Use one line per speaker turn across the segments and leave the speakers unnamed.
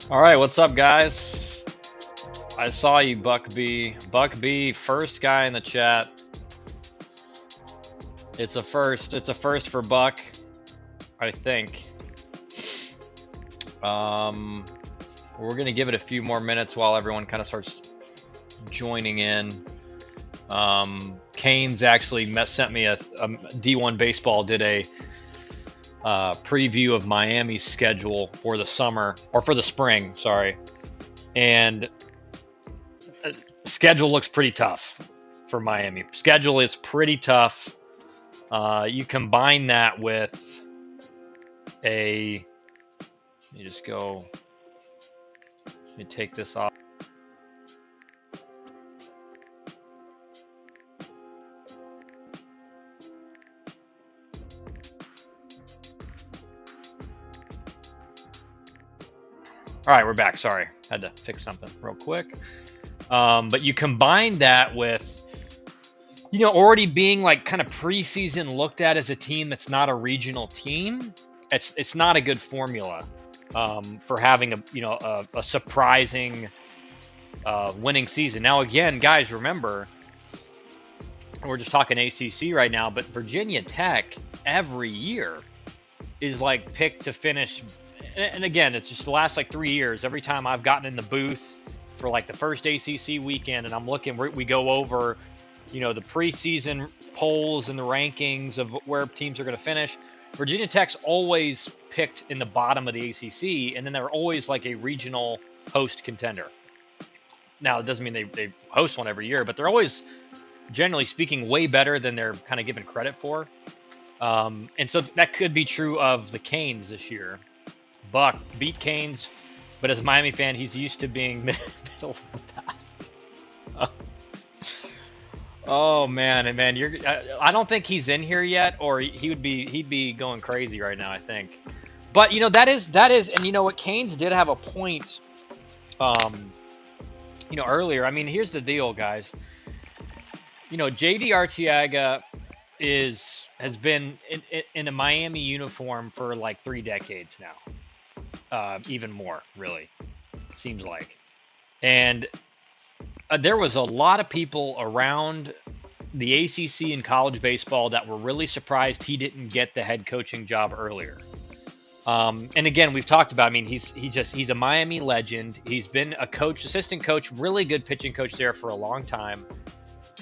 All right, what's up, guys? I saw you, Buck B. Buck B, first guy in the chat. It's a first. It's a first for Buck, I think. We're gonna give it a few more minutes while everyone kind of starts joining in. Canes actually sent me a D1 Baseball did a preview of Miami's schedule for the summer or for the spring, sorry, and schedule looks pretty tough for Miami. Schedule is pretty tough. You combine that with you just go. Let me take this off. All right, we're back. Sorry, had to fix something real quick. But you combine that with, already being like kind of preseason looked at as a team that's not a regional team. It's not a good formula for having a surprising winning season. Now, again, guys, remember, we're just talking ACC right now, but Virginia Tech every year is like picked to finish. And again, it's just the last like 3 years. Every time I've gotten in the booth for like the first ACC weekend, and I'm looking, we go over, the preseason polls and the rankings of where teams are going to finish. Virginia Tech's always picked in the bottom of the ACC, and then they're always like a regional host contender. Now, it doesn't mean they host one every year, but they're always, generally speaking, way better than they're kind of given credit for. And so that could be true of the Canes this year. Buck beat Canes, but as a Miami fan, he's used to being middle of that. Oh man, I don't think he's in here yet, or he'd be going crazy right now, I think. But that is, and what, Canes did have a point, earlier. I mean, here's the deal, guys. JD Arteaga has been in a Miami uniform for like 3 decades now. Even more, really, seems like. And there was a lot of people around the ACC and college baseball that were really surprised he didn't get the head coaching job earlier. And again, we've talked about, he's a Miami legend. He's been a coach, assistant coach, really good pitching coach there for a long time.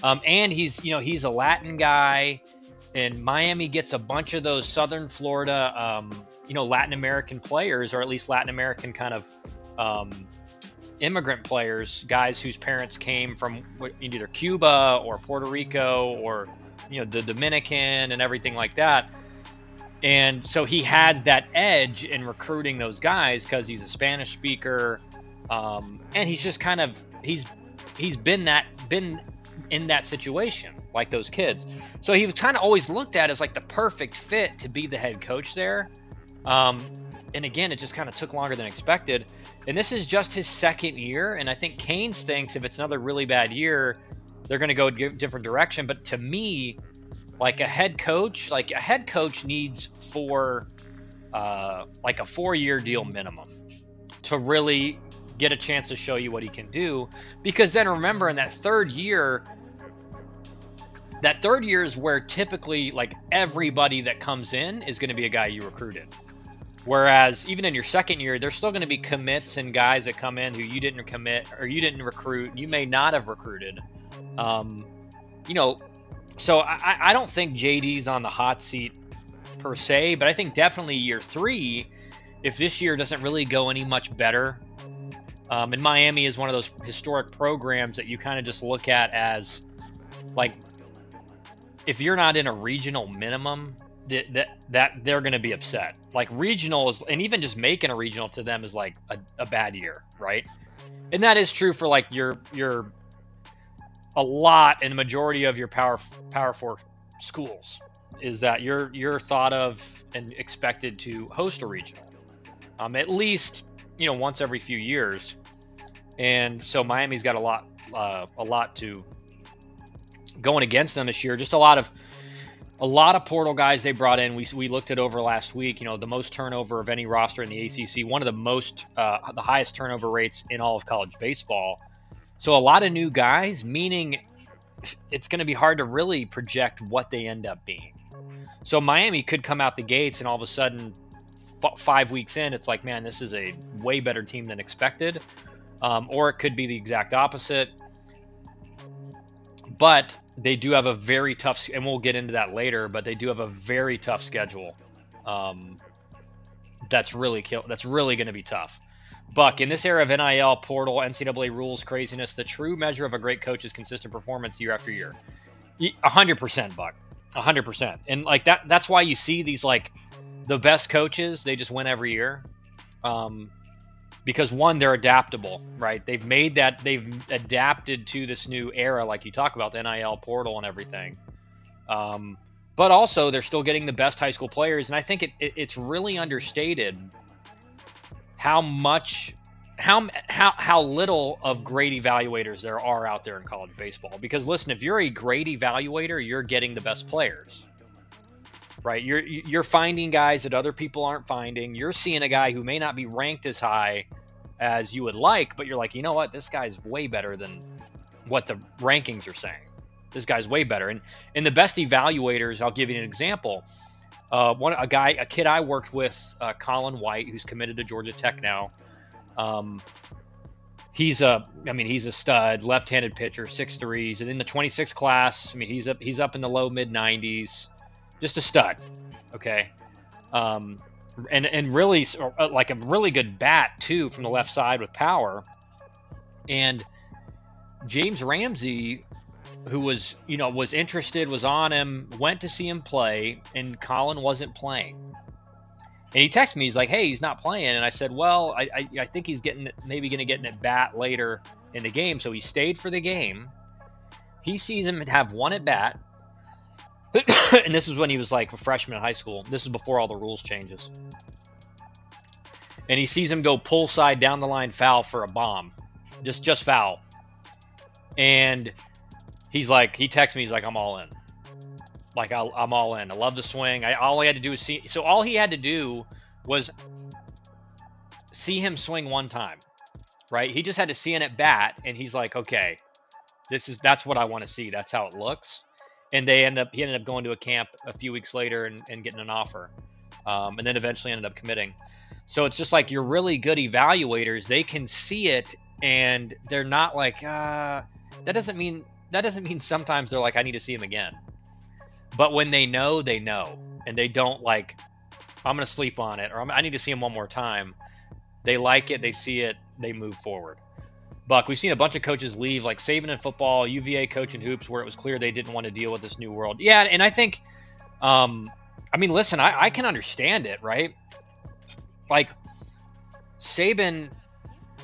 And he's a Latin guy. And Miami gets a bunch of those Southern Florida, Latin American players, or at least Latin American kind of immigrant players, guys whose parents came from either Cuba or Puerto Rico or, the Dominican and everything like that. And so he had that edge in recruiting those guys because he's a Spanish speaker. And he's just kind of, he's been in that situation, like those kids. So he was kind of always looked at as like the perfect fit to be the head coach there. And again, it just kind of took longer than expected. And this is just his second year. And I think Canes thinks if it's another really bad year, they're going to go a different direction. But to me, like a head coach needs like a 4-year deal minimum to really get a chance to show you what he can do. Because then remember, in that third year is where typically like everybody that comes in is going to be a guy you recruited. Whereas even in your second year, there's still going to be commits and guys that come in who you didn't commit or you didn't recruit, you may not have recruited. So I don't think JD's on the hot seat per se, but I think definitely year 3, if this year doesn't really go any much better, and Miami is one of those historic programs that you kind of just look at as like, if you're not in a regional minimum, that they're going to be upset. Like regional is, and even just making a regional to them is like a bad year, right? And that is true for like your a lot and the majority of your power 4 schools, is that you're thought of and expected to host a regional, at least once every few years. And so Miami's got a lot to going against them this year. Just a lot of A lot of portal guys they brought in. We looked it over last week. You know, the most turnover of any roster in the ACC, one of the highest turnover rates in all of college baseball. So a lot of new guys, meaning it's going to be hard to really project what they end up being. So Miami could come out the gates and all of a sudden, 5 weeks in, it's like, man, this is a way better team than expected. Or it could be the exact opposite. But they do have a very tough, and we'll get into that later, but they do have a very tough schedule. That's really going to be tough. Buck, in this era of NIL, portal, NCAA rules, craziness, the true measure of a great coach is consistent performance year after year. 100%, Buck. 100%. And like that's why you see these, like, the best coaches, they just win every year. Because one, they're adaptable, right? They've adapted to this new era, like you talk about, the NIL portal and everything. But also they're still getting the best high school players. And I think it's really understated how little of great evaluators there are out there in college baseball. Because listen, if you're a great evaluator, you're getting the best players, right? You're finding guys that other people aren't finding. You're seeing a guy who may not be ranked as high as you would like, but you're like, you know what? This guy's way better than what the rankings are saying. This guy's way better. And the best evaluators, I'll give you an example. A kid I worked with, Colin White, who's committed to Georgia Tech now. He's a stud, left-handed pitcher, 6'3". He's in the 26 class. I mean, he's up in the low mid 90s, just a stud. Okay. And really, like, a really good bat too from the left side with power. And James Ramsey, who was interested, was on him, went to see him play, and Colin wasn't playing. And he texted me, he's like, hey, he's not playing. And I said, well, I think he's maybe going to get an at bat later in the game. So he stayed for the game. He sees him have one at bat. And this is when he was like a freshman in high school. This is before all the rules changes. And he sees him go pull side down the line, foul for a bomb. Just foul. And he texts me, he's like, I'm all in. Like, I'm all in. I love the swing. All he had to do was see. So all he had to do was see him swing one time, right? He just had to see an at bat, and he's like, okay, that's what I want to see. That's how it looks. And he ended up going to a camp a few weeks later and getting an offer, and then eventually ended up committing. So it's just like, you're really good evaluators. They can see it, and they're not like, that doesn't mean sometimes they're like, I need to see him again. But when they know, and they don't like, I'm going to sleep on it, or I need to see him one more time. They like it, they see it, they move forward. Buck, we've seen a bunch of coaches leave, like Saban in football, UVA coach in hoops, where it was clear they didn't want to deal with this new world. Yeah, and I think, listen, I can understand it, right? Like, Saban,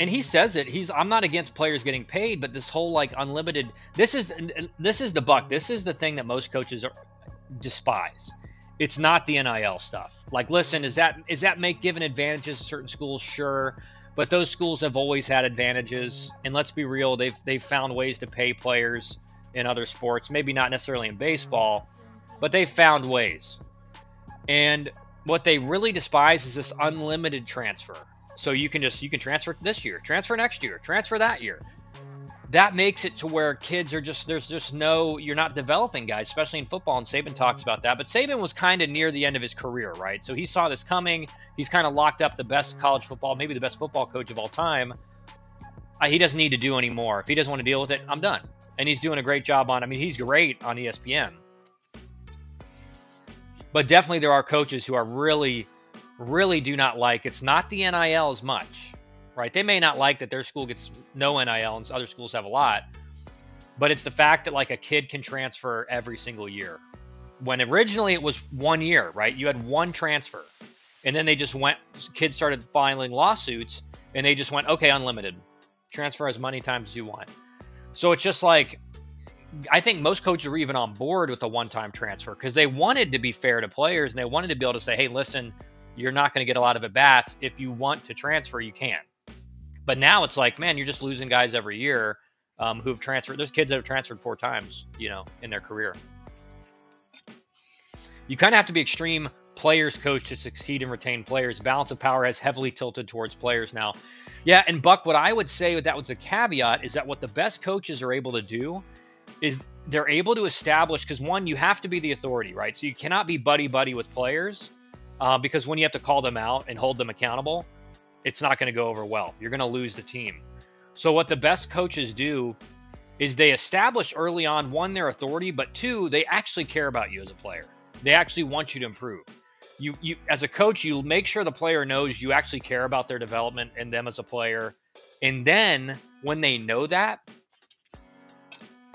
and he says it, I'm not against players getting paid, but this whole, like, unlimited, this is the Buck. This is the thing that most coaches despise. It's not the NIL stuff. Like, listen, is that given advantages to certain schools? Sure. But those schools have always had advantages, and let's be real, they've found ways to pay players in other sports, maybe not necessarily in baseball, but they've found ways. And what they really despise is this unlimited transfer. So you can transfer this year, transfer next year, transfer that year. That makes it to where kids are you're not developing guys, especially in football, and Saban talks about that. But Saban was kind of near the end of his career, right? So he saw this coming. He's kind of locked up the best college football, maybe the best football coach of all time. He doesn't need to do any more. If he doesn't want to deal with it, I'm done. And he's doing a great job he's great on ESPN. But definitely there are coaches who are really, really do not like, it's not the NIL as much. Right? They may not like that their school gets no NIL and other schools have a lot, but it's the fact that, like, a kid can transfer every single year. When originally it was 1 year, right? You had one transfer, and then kids started filing lawsuits, and they just went, okay, unlimited. Transfer as many times as you want. So it's just like, I think most coaches are even on board with a one-time transfer because they wanted to be fair to players, and they wanted to be able to say, hey, listen, you're not going to get a lot of at-bats. If you want to transfer, you can. But now it's like, man, you're just losing guys every year who've transferred. There's kids that have transferred 4 times, in their career. You kind of have to be extreme players coach to succeed and retain players. Balance of power has heavily tilted towards players now. Yeah, and Buck, what I would say that was a caveat is that what the best coaches are able to do is they're able to establish, because one, you have to be the authority, right? So you cannot be buddy with players because when you have to call them out and hold them accountable, it's not going to go over well. You're going to lose the team. So what the best coaches do is they establish early on, one, their authority, but two, they actually care about you as a player. They actually want you to improve. You as a coach, you make sure the player knows you actually care about their development and them as a player. And then when they know that,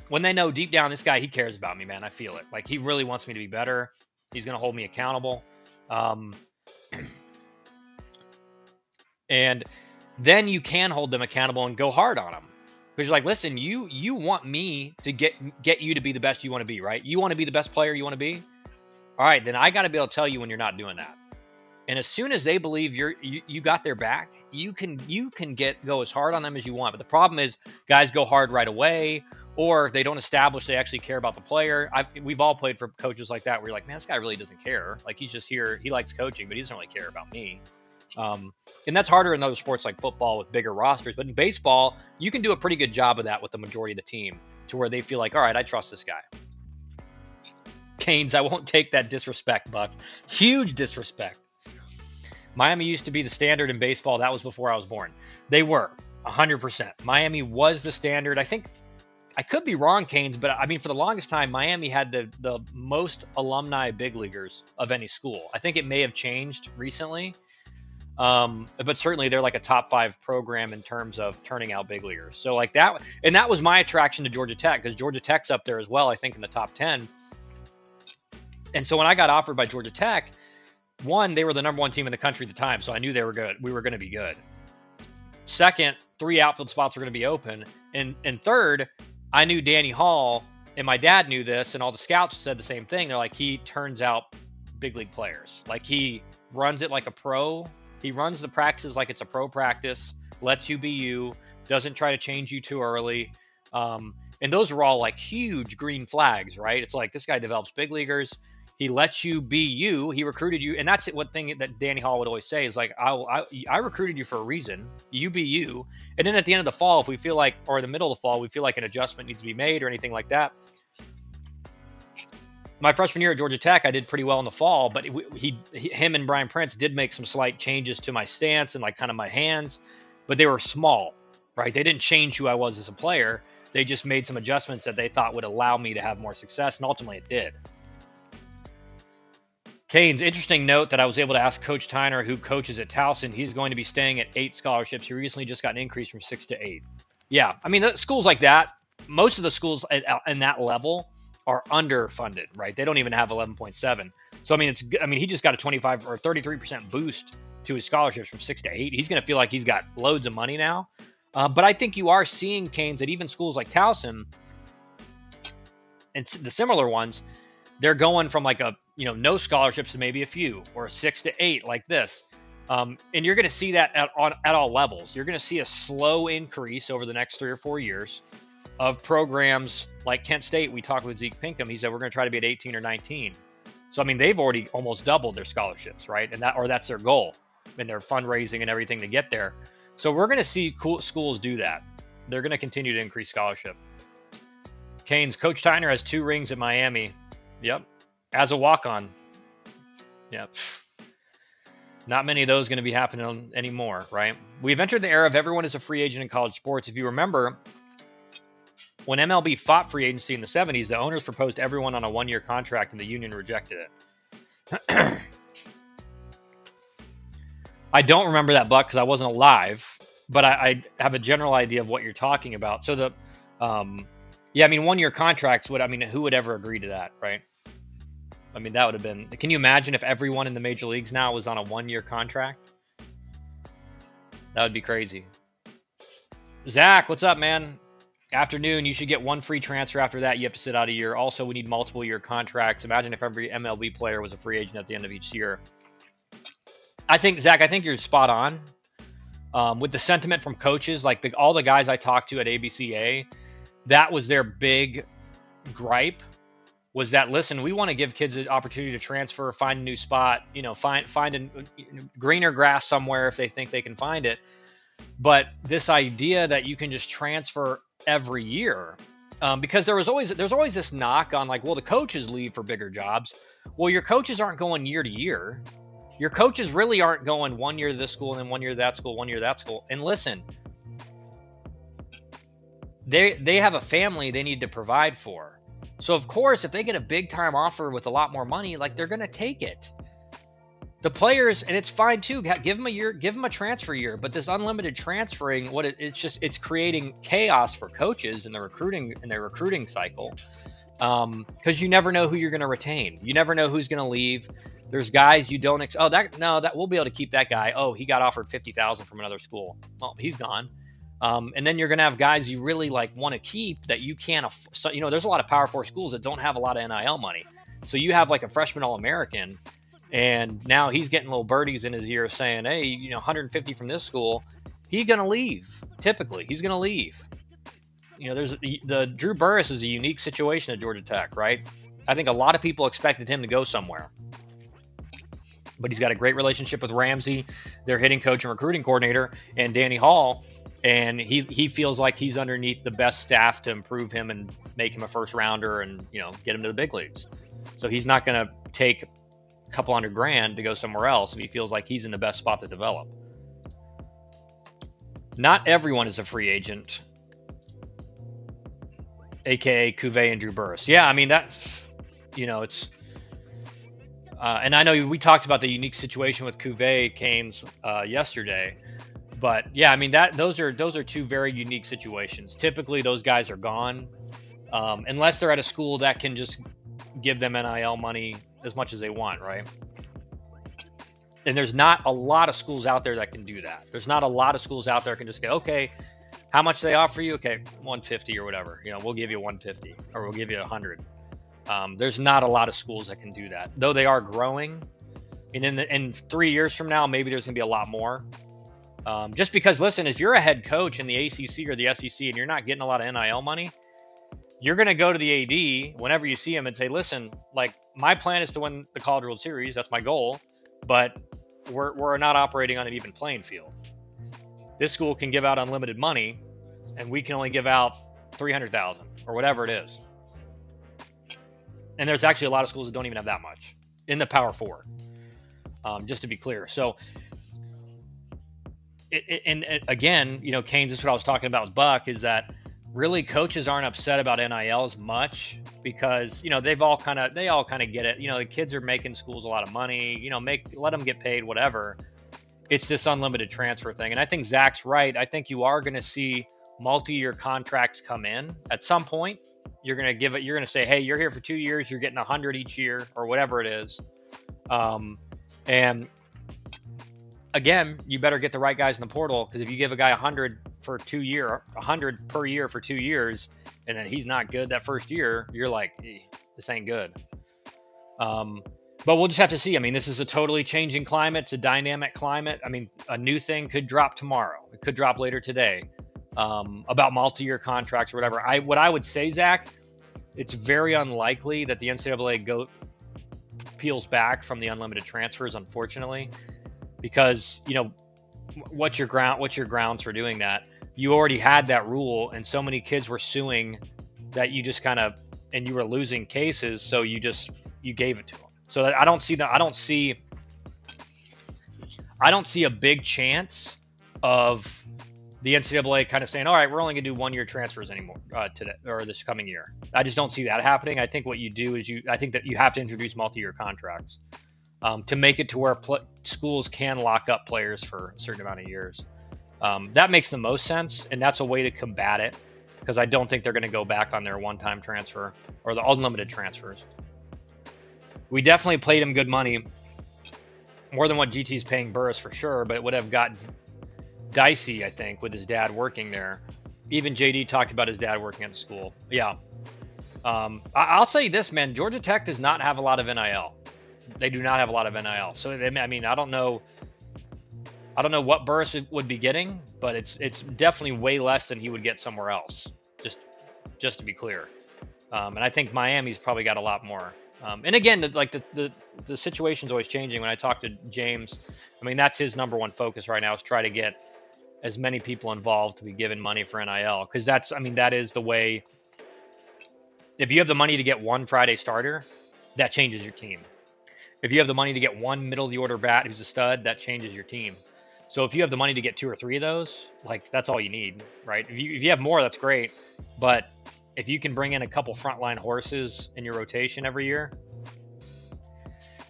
when they know deep down, this guy, he cares about me, man, I feel it. Like, he really wants me to be better. He's going to hold me accountable. And then you can hold them accountable and go hard on them. Because you're like, listen, you want me to get you to be the best you want to be, right? You want to be the best player you want to be? All right, then I got to be able to tell you when you're not doing that. And as soon as they believe you got their back, you can go as hard on them as you want. But the problem is guys go hard right away, or they don't establish they actually care about the player. We've all played for coaches like that where you're like, man, this guy really doesn't care. Like, he's just here. He likes coaching, but he doesn't really care about me. And that's harder in other sports like football with bigger rosters. But in baseball, you can do a pretty good job of that with the majority of the team, to where they feel like, all right, I trust this guy. Canes, I won't take that disrespect, Buck. Huge disrespect. Miami used to be the standard in baseball. That was before I was born. They were 100%. Miami was the standard. I think I could be wrong, Canes, but I mean, for the longest time, Miami had the most alumni big leaguers of any school. I think it may have changed recently, but certainly they're like a top 5 program in terms of turning out big leaguers. So like that, and that was my attraction to Georgia Tech, because Georgia Tech's up there as well, I think, in the top 10. And so when I got offered by Georgia Tech, one, they were the number 1 team in the country at the time, so I knew they were good. We were going to be good. Second, 3 outfield spots were going to be open. And third, I knew Danny Hall, and my dad knew this, and all the scouts said the same thing. They're like, he turns out big league players. Like, he runs it like a pro. He runs the practices like it's a pro practice, lets you be you, doesn't try to change you too early. And those are all like huge green flags, right? It's like, this guy develops big leaguers. He lets you be you. He recruited you. And that's one thing that Danny Hall would always say is like, I recruited you for a reason. You be you. And then at the end of the fall, if we feel like, or in the middle of the fall, we feel like an adjustment needs to be made or anything like that. My freshman year at Georgia Tech, I did pretty well in the fall, but him and Brian Prince did make some slight changes to my stance and like kind of my hands, but they were small, right? They didn't change who I was as a player. They just made some adjustments that they thought would allow me to have more success, and ultimately it did. Canes, interesting note that I was able to ask Coach Tyner, who coaches at Towson. He's going to be staying at 8 scholarships. He recently just got an increase from 6 to 8. Yeah, I mean, schools like that, most of the schools in that level are underfunded, right? They don't even have 11.7. So, I mean, he just got a 25 or 33% boost to his scholarships from 6 to 8. He's going to feel like he's got loads of money now. But I think you are seeing, Canes, that even schools like Towson and the similar ones, they're going from like no scholarships to maybe a few, or 6 to 8 like this. And you're going to see that at all levels. You're going to see a slow increase over the next 3 or 4 years of programs like Kent State. We talked with Zeke Pinkham. He said, we're going to try to be at 18 or 19. So, I mean, they've already almost doubled their scholarships, right? And that's their goal, and their fundraising and everything to get there. So we're going to see cool schools do that. They're going to continue to increase scholarship. Canes, Coach Tyner has 2 rings at Miami. Yep. As a walk-on. Yep. Not many of those going to be happening anymore, right? We've entered the era of everyone is a free agent in college sports. If you remember, when MLB fought free agency in the 70s, the owners proposed everyone on a 1-year contract, and the union rejected it. I don't remember that, Buck, because I wasn't alive, but I have a general idea of what you're talking about. So the 1-year contracts who would ever agree to that, right? I mean, that would have been, can you imagine if everyone in the major leagues now was on a 1-year contract? That would be crazy. Zach, what's up, man? Afternoon, you should get 1 free transfer. After that, you have to sit out a year. Also, we need multiple year contracts. Imagine if every MLB player was a free agent at the end of each year. Zach, I think you're spot on. With the sentiment from coaches, like all the guys I talked to at ABCA, that was their big gripe, was that, listen, we want to give kids an opportunity to transfer, find a new spot, find a greener grass somewhere if they think they can find it. But this idea that you can just transfer every year, because there's always this knock on, like, well, the coaches leave for bigger jobs. Well, your coaches aren't going year to year. Your coaches really aren't going 1 year to this school and then 1 year to that school, 1 year to that school. And listen, they have a family they need to provide for. So of course, if they get a big time offer with a lot more money, like, they're going to take it. The players, and it's fine too, give them a year, give them a transfer year, but this unlimited transferring, it's creating chaos for coaches in the recruiting cycle. Because you never know who you're going to retain. You never know who's going to leave. There's guys you don't that we'll be able to keep that guy. Oh, he got offered $50,000 from another school. Well, he's gone. And then you're going to have guys you really want to keep that you can't. So, there's a lot of Power 4 schools that don't have a lot of NIL money. So you have like a freshman All-American, and now he's getting little birdies in his ear saying, hey, 150 from this school. He's going to leave. Typically, he's going to leave. There's the Drew Burress is a unique situation at Georgia Tech, right? I think a lot of people expected him to go somewhere, but he's got a great relationship with Ramsey, their hitting coach and recruiting coordinator, and Danny Hall, and he feels like he's underneath the best staff to improve him and make him a first rounder and get him to the big leagues. So he's not going to take a couple $100,000 to go somewhere else if he feels like he's in the best spot to develop. Not everyone is a free agent, aka Cuvée and Drew Burress. Yeah, I mean, that's it's and I know we talked about the unique situation with Cuvée Canes yesterday, but yeah, I mean, those are two very unique situations. Typically those guys are gone unless they're at a school that can just give them NIL money as much as they want, right? And there's not a lot of schools out there that can do that. There's not a lot of schools out there that can just go, okay, how much they offer you? Okay, 150 or whatever. We'll give you 150 or we'll give you 100. There's not a lot of schools that can do that, though they are growing. And in 3 years from now, maybe there's gonna be a lot more. Just because, listen, if you're a head coach in the ACC or the SEC and you're not getting a lot of NIL money, you're gonna go to the AD whenever you see him and say, listen, like, my plan is to win the College World Series. That's my goal, but we're not operating on an even playing field. This school can give out unlimited money, and we can only give out 300,000 or whatever it is. And there's actually a lot of schools that don't even have that much in the Power 4, just to be clear. So, and again, Canes, this is what I was talking about with Buck, is that really coaches aren't upset about NIL as much because, they all kind of get it. The kids are making schools a lot of money, let them get paid, whatever. It's this unlimited transfer thing. And I think Zach's right. I think you are going to see multi-year contracts come in at some point. You're going to say, hey, you're here for 2 years. You're getting 100 each year or whatever it is. And again, you better get the right guys in the portal, because if you give a guy 100 per year for 2 years, and then he's not good that first year, you're like, this ain't good. But we'll just have to see. I mean, this is a totally changing climate. It's a dynamic climate. I mean, a new thing could drop tomorrow. It could drop later today about multi-year contracts or whatever. What I would say, Zach, it's very unlikely that the NCAA peels back from the unlimited transfers, unfortunately, because what's your grounds for doing that? You already had that rule, and so many kids were suing that you just and you were losing cases, so you gave it to them. So I don't see a big chance of the NCAA kind of saying, all right, we're only going to do 1 year transfers anymore today or this coming year. I just don't see that happening. I think what you do is I think that you have to introduce multi-year contracts to make it to where schools can lock up players for a certain amount of years. That makes the most sense, and that's a way to combat it, because I don't think they're going to go back on their one-time transfer or the unlimited transfers. We definitely paid him good money, more than what GT's paying Burress for sure, but it would have got dicey, I think, with his dad working there. Even JD talked about his dad working at the school. Yeah. I'll say this, man. Georgia Tech does not have a lot of NIL. They do not have a lot of NIL. So, I mean, I don't know what Burress would be getting, but it's definitely way less than he would get somewhere else. Just to be clear. And I think Miami's probably got a lot more. And again, the situation's always changing. When I talk to James, I mean, that's his number one focus right now is try to get as many people involved to be given money for NIL, because that is the way. If you have the money to get one Friday starter, that changes your team. If you have the money to get one middle of the order bat who's a stud, that changes your team. So if you have the money to get 2 or 3 of those, like, that's all you need, right? If you have more, that's great. But if you can bring in a couple frontline horses in your rotation every year,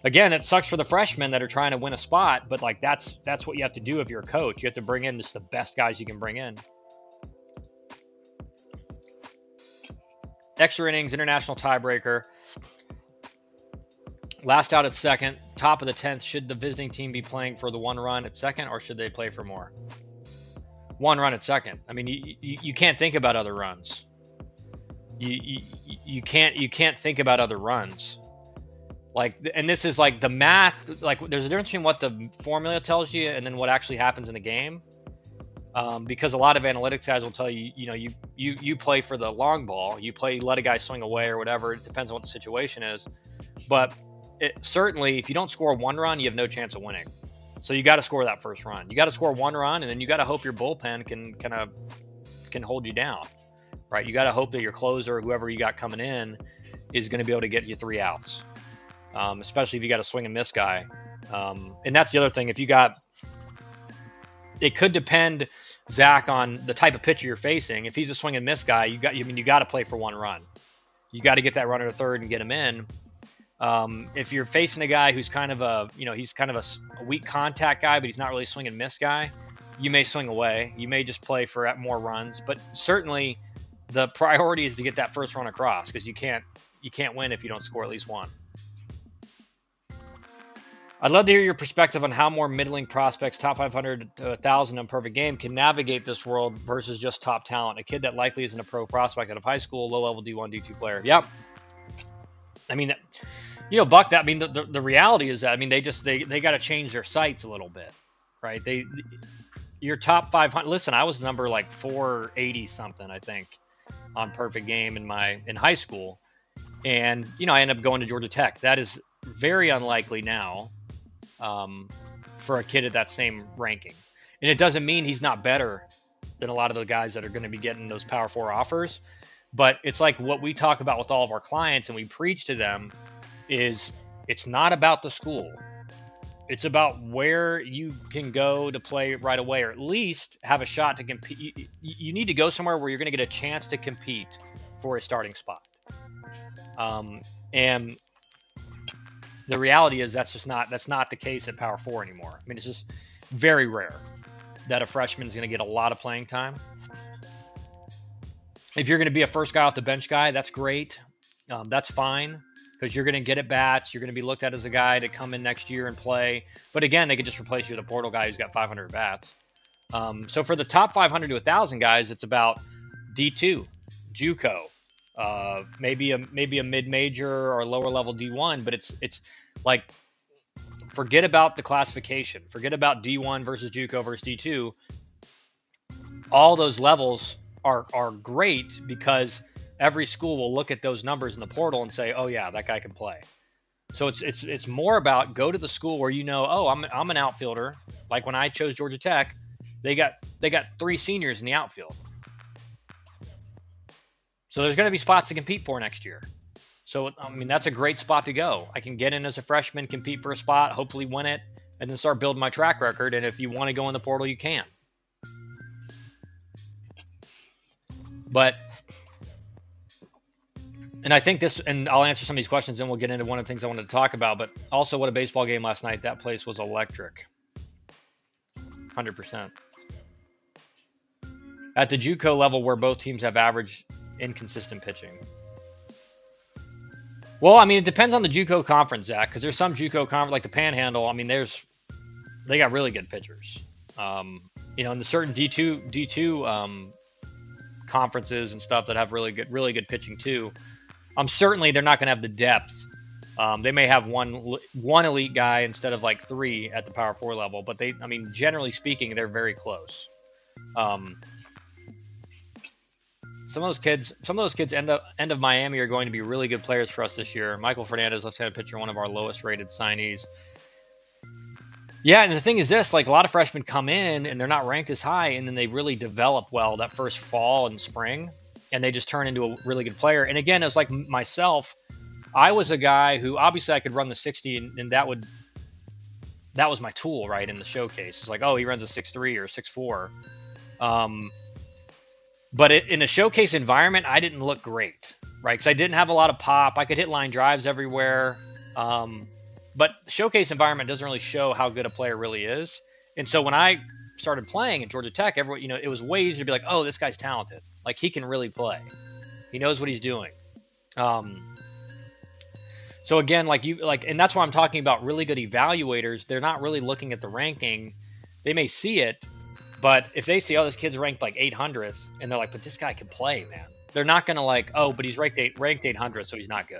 again, it sucks for the freshmen that are trying to win a spot, but like that's what you have to do if you're a coach. You have to bring in just the best guys you can bring in. Extra innings, international tiebreaker. Last out at second, top of the 10th. Should the visiting team be playing for the 1 run at second, or should they play for more? 1 run at second. I mean, you can't think about other runs. You can't think about other runs. Like, and this is like the math. Like, there's a difference between what the formula tells you and then what actually happens in the game. Because a lot of analytics guys will tell you, you play for the long ball. You let a guy swing away or whatever. It depends on what the situation is. But certainly, if you don't score 1 run, you have no chance of winning. So you got to score that first run. You got to score 1 run, and then you got to hope your bullpen can hold you down, right? You got to hope that your closer, whoever you got coming in, is going to be able to get you 3 outs, especially if you got a swing and miss guy. And that's the other thing. It could depend, Zach, on the type of pitcher you're facing. If he's a swing and miss guy, you got to play for 1 run. You got to get that runner to third and get him in. If you're facing a guy who's kind of a weak contact guy, but he's not really a swing and miss guy, you may swing away. You may just play for more runs. But certainly, the priority is to get that first run across, because you can't win if you don't score at least 1. I'd love to hear your perspective on how more middling prospects, top 500 to 1,000 in perfect game, can navigate this world versus just top talent. A kid that likely isn't a pro prospect out of high school, low-level D1, D2 player. Yep. I mean, Buck, the reality is that, I mean, they got to change their sights a little bit, right? Your top 500. Listen, I was number like 480 something, I think, on perfect game in high school, and I ended up going to Georgia Tech. That is very unlikely now. For a kid at that same ranking. And it doesn't mean he's not better than a lot of the guys that are going to be getting those Power 4 offers. But it's like what we talk about with all of our clients, and we preach to them, is it's not about the school. It's about where you can go to play right away, or at least have a shot to compete. You need to go somewhere where you're going to get a chance to compete for a starting spot. And the reality is that's not the case at Power 4 anymore. I mean, it's just very rare that a freshman is going to get a lot of playing time. If you're going to be a first guy off the bench guy, that's great. That's fine, because you're going to get at bats. You're going to be looked at as a guy to come in next year and play. But again, they could just replace you with a portal guy who's got 500 bats. So for the top 500 to 1,000 guys, it's about D2, JUCO. Maybe a mid-major or lower level D1, but it's like, forget about the classification. Forget about D1 versus JUCO versus D2. All those levels are great, because every school will look at those numbers in the portal and say, oh yeah, that guy can play. So it's more about, go to the school where I'm an outfielder. Like when I chose Georgia Tech, they got 3 seniors in the outfield. So there's going to be spots to compete for next year. So, I mean, that's a great spot to go. I can get in as a freshman, compete for a spot, hopefully win it, and then start building my track record. And if you want to go in the portal, you can. And I think and I'll answer some of these questions, and we'll get into one of the things I wanted to talk about, but also what a baseball game last night. That place was electric. 100%. At the JUCO level, where both teams have average inconsistent pitching. Well, I mean, it depends on the JUCO conference, Zach, because there's some JUCO conference, like the Panhandle. I mean, they got really good pitchers. In the certain D2 conferences and stuff that have really good pitching too. Certainly they're not going to have the depth. They may have one elite guy instead of like 3 at the Power 4 level, but generally speaking, they're very close. some of those kids end of Miami are going to be really good players for us this year. Michael Fernandez, left-handed pitcher, one of our lowest rated signees. Yeah, and the thing is this, like a lot of freshmen come in and they're not ranked as high, and then they really develop well that first fall and spring, and they just turn into a really good player. And again, it's like myself, I was a guy who obviously I could run the 60, and that was my tool, right, in the showcase. It's like, oh, he runs a 6.3 or 6.4. But in a showcase environment, I didn't look great, right? Because I didn't have a lot of pop. I could hit line drives everywhere. But showcase environment doesn't really show how good a player really is. And so when I started playing at Georgia Tech, everyone, it was way easier to be like, oh, this guy's talented. Like, he can really play. He knows what he's doing. So again, and that's why I'm talking about really good evaluators. They're not really looking at the ranking. They may see it, but if they see, oh, this kid's ranked like 800th, and they're like, but this guy can play, man. They're not going to like, oh, but he's ranked 800th, so he's not good.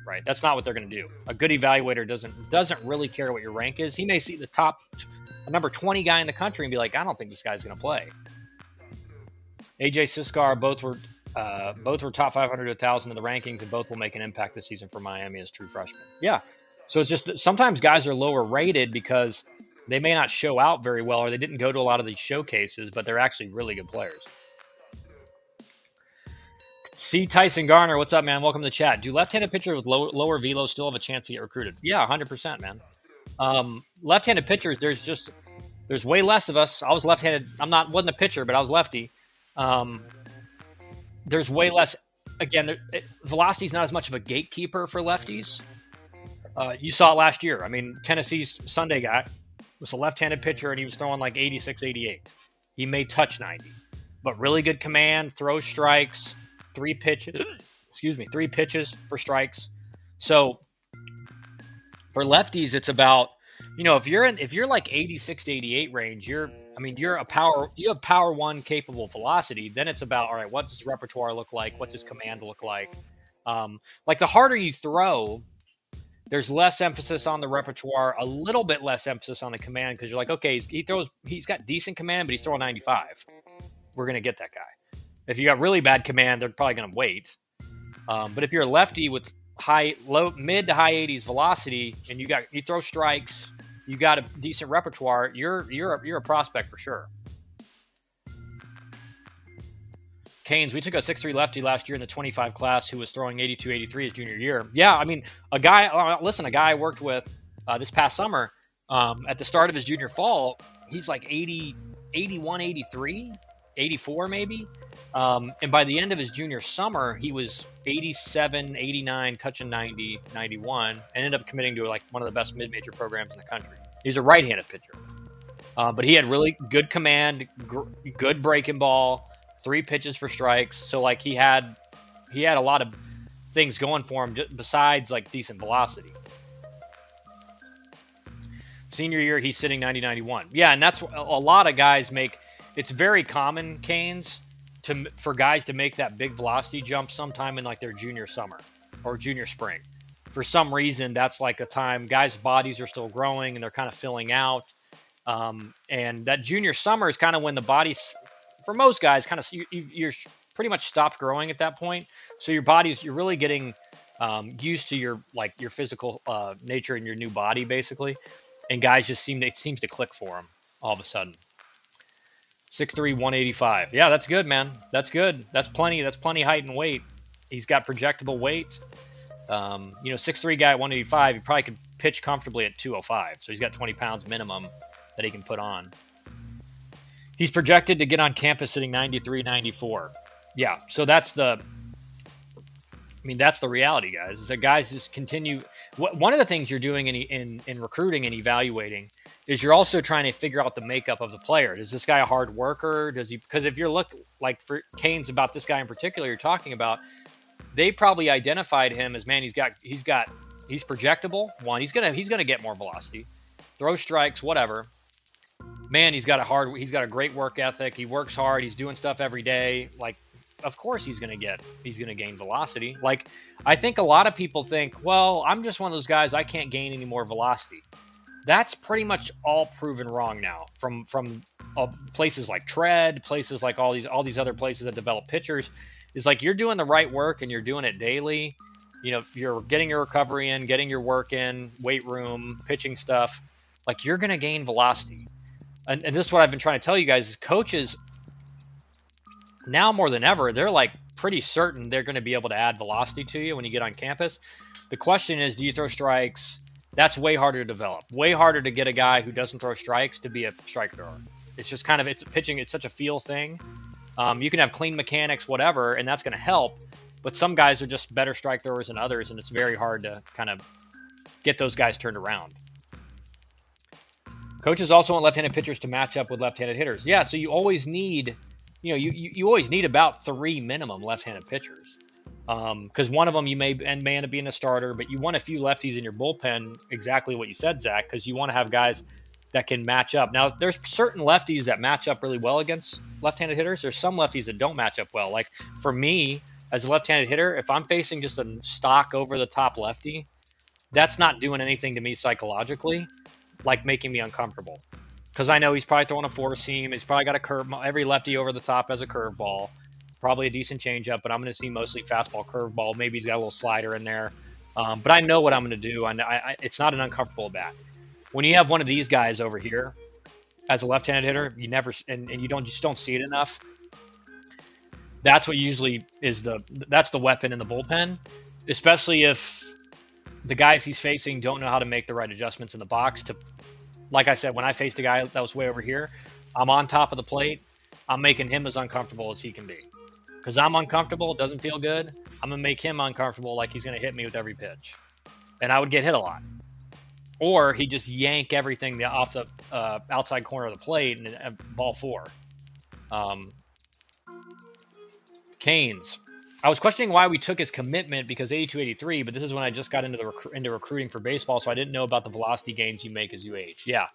Right? That's not what they're going to do. A good evaluator doesn't really care what your rank is. He may see the top, number 20 guy in the country and be like, I don't think this guy's going to play. AJ Siskar, both were top 500 to 1,000 in the rankings, and both will make an impact this season for Miami as true freshmen. Yeah. So it's just that sometimes guys are lower rated because they may not show out very well, or they didn't go to a lot of these showcases, but they're actually really good players. C. Tyson Garner, what's up, man? Welcome to the chat. Do left-handed pitchers with lower velo still have a chance to get recruited? Yeah, 100%, man. Left-handed pitchers, there's way less of us. I was left-handed. Wasn't a pitcher, but I was lefty. There's way less. Again, velocity is not as much of a gatekeeper for lefties. You saw it last year. I mean, Tennessee's Sunday guy was a left-handed pitcher, and he was throwing like 86, 88. He may touch 90, but really good command, throws strikes, 3 pitches for strikes. So for lefties, it's about, if you're like 86 to 88 range, you have power 1 capable velocity. Then it's about, all right, what's his repertoire look like? What's his command look like? Like the harder you throw, there's less emphasis on the repertoire, a little bit less emphasis on the command, because you're like, okay, he's got decent command, but he's throwing 95. We're going to get that guy. If you got really bad command, they're probably going to wait. But if you're a lefty with mid to high 80s velocity, and you throw strikes, you got a decent repertoire, you're a prospect for sure. Canes, we took a 6'3 lefty last year in the 25 class who was throwing 82, 83 his junior year. Yeah, I mean, a guy I worked with this past summer, at the start of his junior fall, he's like 80, 81, 83, 84 maybe. And by the end of his junior summer, he was 87, 89, touching 90, 91, and ended up committing to like one of the best mid-major programs in the country. He's a right-handed pitcher. But he had really good command, good breaking ball, 3 pitches for strikes. So like he had a lot of things going for him besides like decent velocity. Senior year, he's sitting 90, 91. Yeah, and that's a lot of guys make. It's very common, Canes, for guys to make that big velocity jump sometime in like their junior summer or junior spring. For some reason, that's like a time guys' bodies are still growing and they're kind of filling out. And that junior summer is kind of when the bodies, for most guys, kind of you're pretty much stopped growing at that point. So you're really getting used to your physical nature and your new body basically. And guys just it seems to click for them all of a sudden. 6'3", 185. Yeah, that's good, man. That's good. That's plenty height and weight. He's got projectable weight. 6'3" guy at 185, he probably could pitch comfortably at 205. So he's got 20 pounds minimum that he can put on. He's projected to get on campus sitting 93, 94. Yeah, so that's the reality, guys. Is that guys just continue. One of the things you're doing in recruiting and evaluating is you're also trying to figure out the makeup of the player. Is this guy a hard worker? Because if you're like for Canes about this guy in particular you're talking about, they probably identified him as, man, he's projectable. One, he's gonna get more velocity, throw strikes, whatever. Man, he's got a great work ethic. He works hard. He's doing stuff every day. Like, of course he's gonna gain velocity. Like, I think a lot of people think, well, I'm just one of those guys, I can't gain any more velocity. That's pretty much all proven wrong now from places like Tread, places like all these other places that develop pitchers. Is like you're doing the right work and you're doing it daily. You know, you're getting your recovery in, getting your work in, weight room, pitching stuff. Like you're gonna gain velocity. And this is what I've been trying to tell you guys is coaches now more than ever, they're like pretty certain they're going to be able to add velocity to you when you get on campus. The question is, do you throw strikes? That's way harder to develop. Way harder to get a guy who doesn't throw strikes to be a strike thrower. It's just kind of it's pitching. It's such a feel thing. You can have clean mechanics, whatever, and that's going to help. But some guys are just better strike throwers than others, and it's very hard to kind of get those guys turned around. Coaches also want left-handed pitchers to match up with left-handed hitters. Yeah, so you always need, you always need about 3 minimum left-handed pitchers. Because one of them you may end up being a starter, but you want a few lefties in your bullpen, exactly what you said, Zach, because you want to have guys that can match up. Now, there's certain lefties that match up really well against left-handed hitters. There's some lefties that don't match up well. Like for me, as a left-handed hitter, if I'm facing just a stock over-the-top lefty, that's not doing anything to me psychologically, like making me uncomfortable. Because I know he's probably throwing a four seam. He's probably got a curve. Every lefty over the top has a curveball, probably a decent changeup, but I'm going to see mostly fastball, curveball. Maybe he's got a little slider in there. But I know what I'm going to do. It's not an uncomfortable bat. When you have one of these guys over here as a left-handed hitter, you never and you don't see it enough. That's what usually is that's the weapon in the bullpen, especially if the guys he's facing don't know how to make the right adjustments in the box to, like I said, when I faced a guy that was way over here, I'm on top of the plate. I'm making him as uncomfortable as he can be. Because I'm uncomfortable, it doesn't feel good. I'm going to make him uncomfortable like he's going to hit me with every pitch. And I would get hit a lot. Or he'd just yank everything off the outside corner of the plate and ball 4. Canes. I was questioning why we took his commitment because 82-83, but this is when I just got into into recruiting for baseball, so I didn't know about the velocity gains you make as you age. Yeah,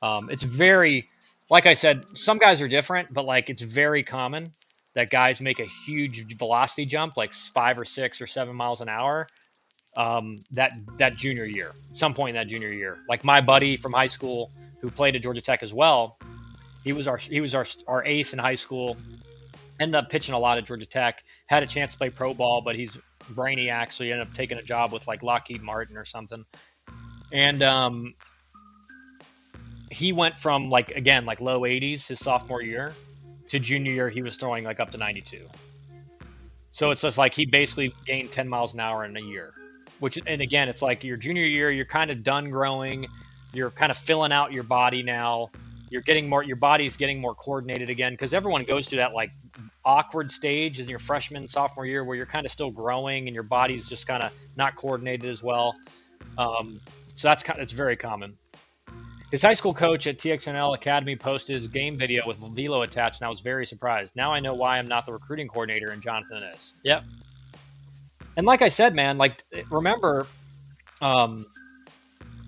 it's very, like I said, some guys are different, but like it's very common that guys make a huge velocity jump, like 5 or 6 or 7 miles an hour, that junior year, some point in that junior year. Like my buddy from high school who played at Georgia Tech as well, he was our ace in high school. Ended up pitching a lot at Georgia Tech. Had a chance to play pro ball, but he's brainiac, so he ended up taking a job with like Lockheed Martin or something. And he went from like low 80s his sophomore year to junior year. He was throwing like up to 92. So it's just like he basically gained 10 miles an hour in a year. And again, it's like your junior year, you're kind of done growing. You're kind of filling out your body now. Your body's getting more coordinated again because everyone goes through that like awkward stage in your freshman, sophomore year where you're kind of still growing and your body's just kind of not coordinated as well. So it's very common. His high school coach at TXNL Academy posted his game video with velo attached, and I was very surprised. Now I know why I'm not the recruiting coordinator and Jonathan is. Yep. And like I said, man, like remember, and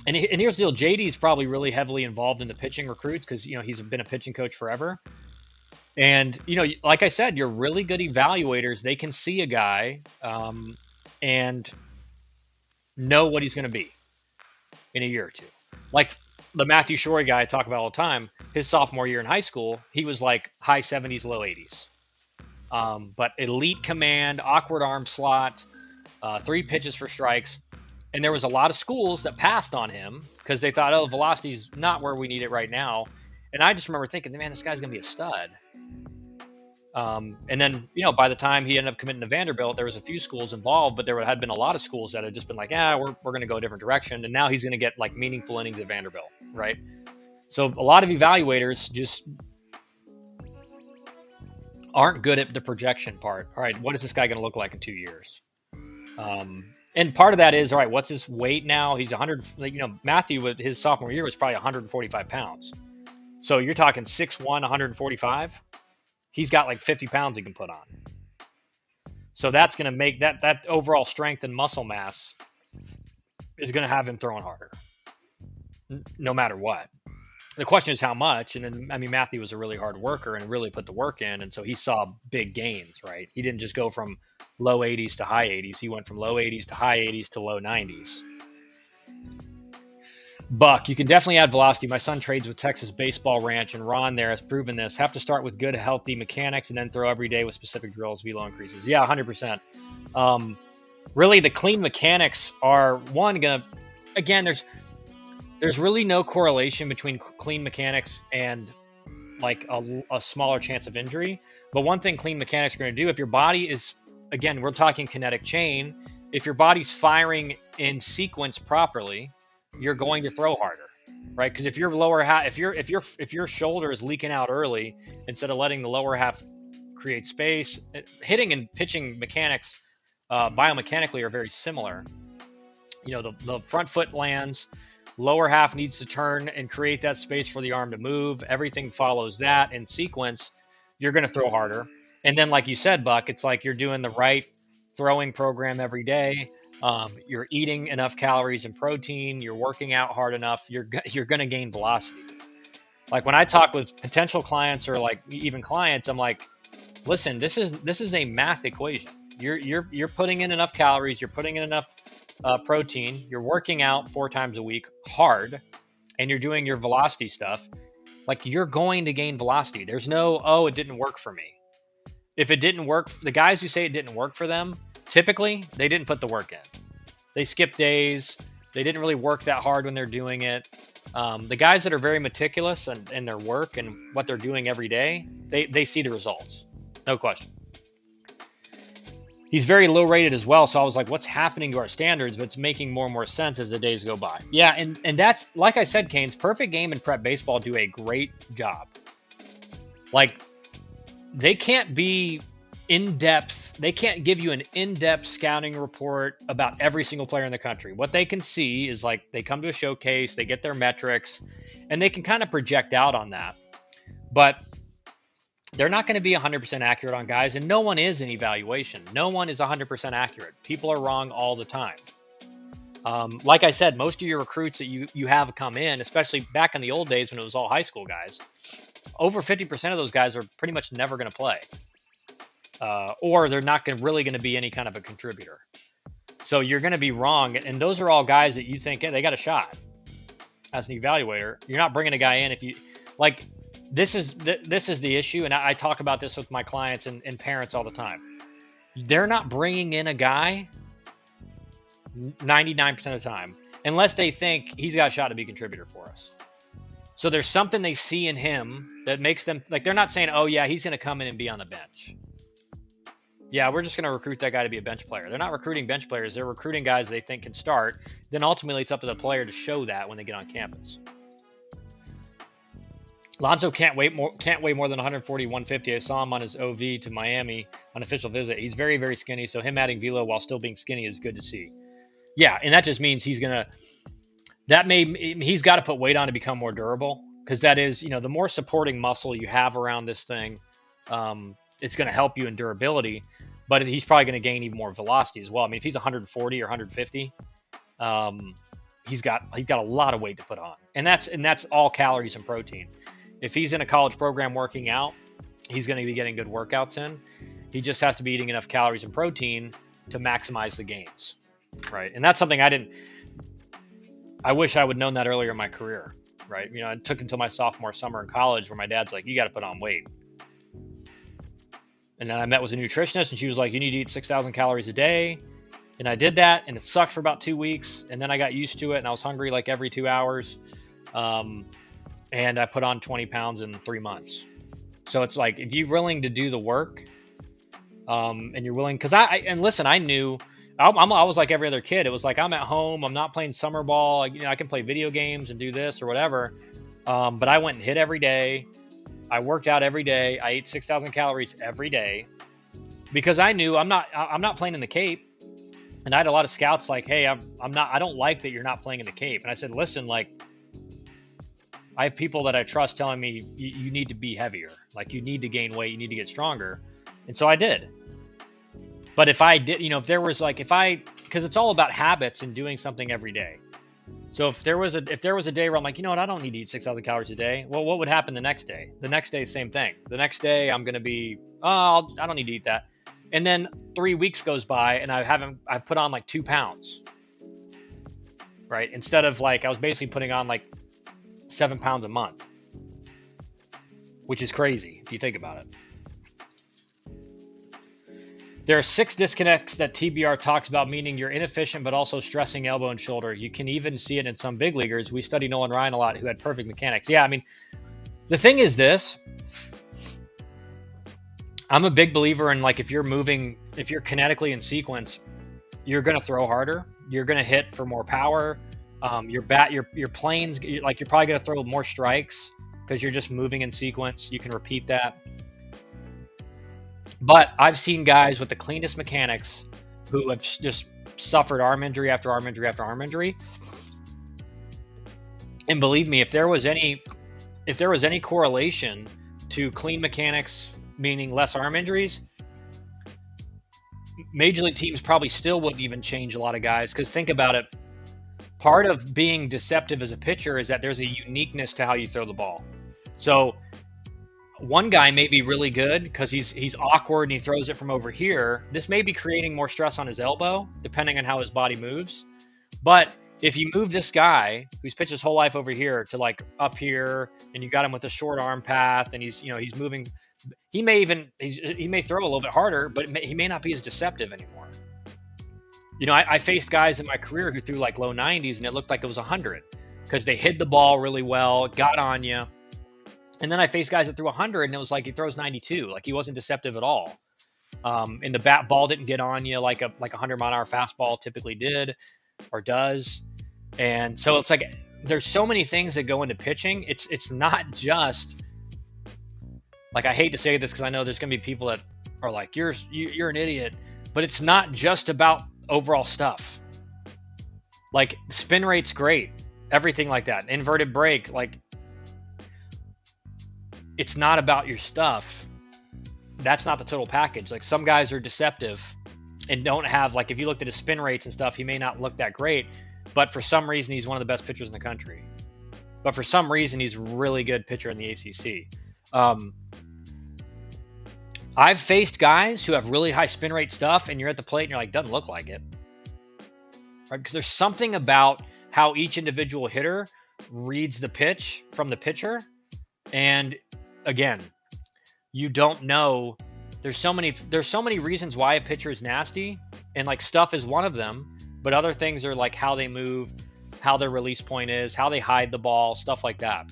here's the deal: JD's probably really heavily involved in the pitching recruits because he's been a pitching coach forever. And like I said, you're really good evaluators. They can see a guy and know what he's going to be in a year or two. Like the Matthew Shorey guy I talk about all the time. His sophomore year in high school, he was like high 70s, low 80s. But elite command, awkward arm slot, 3 pitches for strikes. And there was a lot of schools that passed on him because they thought, oh, velocity's not where we need it right now. And I just remember thinking, man, this guy's going to be a stud. And then, by the time he ended up committing to Vanderbilt, there was a few schools involved, but there had been a lot of schools that had just been like, we're going to go a different direction. And now he's going to get like meaningful innings at Vanderbilt, right? So a lot of evaluators just aren't good at the projection part. All right, what is this guy going to look like in 2 years? And part of that is, all right, what's his weight now? He's 100, Matthew with his sophomore year was probably 145 pounds. So you're talking 6'1", 145. He's got like 50 pounds he can put on. So that's going to make that overall strength and muscle mass is going to have him throwing harder, no matter what. The question is how much. And then, Matthew was a really hard worker and really put the work in. And so he saw big gains, right? He didn't just go from low 80s to high 80s. He went from low 80s to high 80s to low 90s. Buck, you can definitely add velocity. My son trades with Texas Baseball Ranch, and Ron there has proven this. Have to start with good, healthy mechanics and then throw every day with specific drills, velo increases. Yeah, 100%. Really, the clean mechanics are one gonna. Again, there's really no correlation between clean mechanics and like a smaller chance of injury. But one thing clean mechanics are going to do, if your body is, again, we're talking kinetic chain, if your body's firing in sequence properly, you're going to throw harder, right? Because if your lower half, if your shoulder is leaking out early, instead of letting the lower half create space, hitting and pitching mechanics biomechanically are very similar. The front foot lands, lower half needs to turn and create that space for the arm to move. Everything follows that in sequence. You're going to throw harder. And then, like you said, Buck, it's like you're doing the right throwing program every day. You're eating enough calories and protein. You're working out hard enough. You're going to gain velocity. Like when I talk with potential clients or like even clients, I'm like, listen, this is a math equation. You're putting in enough calories. You're putting in enough protein. You're working out 4 times a week hard, and you're doing your velocity stuff. Like you're going to gain velocity. There's no, oh, it didn't work for me. If it didn't work, the guys who say it didn't work for them, typically they didn't put the work in. They skipped days. They didn't really work that hard when they're doing it. The guys that are very meticulous in their work and what they're doing every day, they see the results. No question. He's very low rated as well. So I was like, what's happening to our standards? But it's making more and more sense as the days go by. Yeah. And that's, like I said, Canes, Perfect Game and Prep Baseball do a great job. Like they can't be in depth. They can't give you an in-depth scouting report about every single player in the country. What they can see is like they come to a showcase, they get their metrics, and they can kind of project out on that. But they're not going to be 100% accurate on guys, and no one is in evaluation. No one is 100% accurate. People are wrong all the time. Like I said, most of your recruits that you have come in, especially back in the old days when it was all high school guys, over 50% of those guys are pretty much never going to play. Or they're not really going to be any kind of a contributor. So you're going to be wrong, and those are all guys that you think, hey, they got a shot as an evaluator. You're not bringing a guy in if you like. This is the issue, and I talk about this with my clients and parents all the time. They're not bringing in a guy 99% of the time unless they think he's got a shot to be a contributor for us. So there's something they see in him that makes them like, they're not saying, oh yeah, he's going to come in and be on the bench. Yeah, we're just going to recruit that guy to be a bench player. They're not recruiting bench players. They're recruiting guys they think can start. Then ultimately it's up to the player to show that when they get on campus. Lonzo can't weigh more than 140, 150. I saw him on his OV to Miami on official visit. He's very, very skinny. So him adding velo while still being skinny is good to see. Yeah, and that just means he's got to put weight on to become more durable, because that is, the more supporting muscle you have around this thing, it's going to help you in durability, but he's probably going to gain even more velocity as well. I mean, if he's 140 or 150, he's got a lot of weight to put on, and that's all calories and protein. If he's in a college program working out, he's going to be getting good workouts in. He just has to be eating enough calories and protein to maximize the gains, right? And that's something I wish I would known that earlier in my career, right? It took until my sophomore summer in college where my dad's like, you got to put on weight. And then I met with a nutritionist, and she was like, you need to eat 6,000 calories a day. And I did that, and it sucked for about 2 weeks. And then I got used to it, and I was hungry like every 2 hours. And I put on 20 pounds in 3 months. So it's like, if you're willing to do the work, and you're willing, because I knew I was like every other kid. It was like, I'm at home, I'm not playing summer ball. I can play video games and do this or whatever. But I went and hit every day. I worked out every day. I ate 6,000 calories every day, because I knew I'm not playing in the Cape. And I had a lot of scouts like, hey, I don't like that you're not playing in the Cape. And I said, listen, like, I have people that I trust telling me you need to be heavier. Like, you need to gain weight. You need to get stronger. And so I did. But if I did, because it's all about habits and doing something every day. So if there was a day where I'm like, I don't need to eat 6,000 calories a day. Well, what would happen the next day? The next day, same thing. The next day I'm going to be, I don't need to eat that. And then 3 weeks goes by and I've put on like 2 pounds. right? Instead of like, I was basically putting on like 7 pounds a month, which is crazy if you think about it. There are 6 disconnects that TBR talks about, meaning you're inefficient but also stressing elbow and shoulder. You can even see it in some big leaguers. We study Nolan Ryan a lot, who had perfect mechanics. Yeah, I mean, the thing is this. I'm a big believer in, like, if you're kinetically in sequence, you're going to throw harder. You're going to hit for more power. Your planes, like, you're probably going to throw more strikes because you're just moving in sequence. You can repeat that. But I've seen guys with the cleanest mechanics who have just suffered arm injury after arm injury after arm injury. And believe me, if there was any correlation to clean mechanics, meaning less arm injuries, major league teams probably still wouldn't even change a lot of guys. Because think about it, part of being deceptive as a pitcher is that there's a uniqueness to how you throw the ball. So one guy may be really good because he's awkward and he throws it from over here. This may be creating more stress on his elbow, depending on how his body moves. But if you move this guy who's pitched his whole life over here to like up here, and you got him with a short arm path, and he's moving, he may throw a little bit harder, but he may not be as deceptive anymore. I faced guys in my career who threw like low 90s, and it looked like it was 100 because they hid the ball really well, got on you. And then I faced guys that threw 100, and it was like he throws 92, like he wasn't deceptive at all. And the ball didn't get on you like a 100-mile-an-hour fastball typically did or does. And so it's like there's so many things that go into pitching. It's not just like, I hate to say this because I know there's going to be people that are like, you're an idiot, but it's not just about overall stuff. Like spin rate's great, everything like that, inverted break, like. It's not about your stuff. That's not the total package. Like some guys are deceptive and don't have, like, if you looked at his spin rates and stuff, he may not look that great, but for some reason he's one of the best pitchers in the country. But for some reason he's a really good pitcher in the ACC. I've faced guys who have really high spin rate stuff, and you're at the plate and you're like, doesn't look like it. Right? Because there's something about how each individual hitter reads the pitch from the pitcher. And again, you don't know. There's so many reasons why a pitcher is nasty, and like stuff is one of them, but other things are like how they move, how their release point is, how they hide the ball, stuff like that.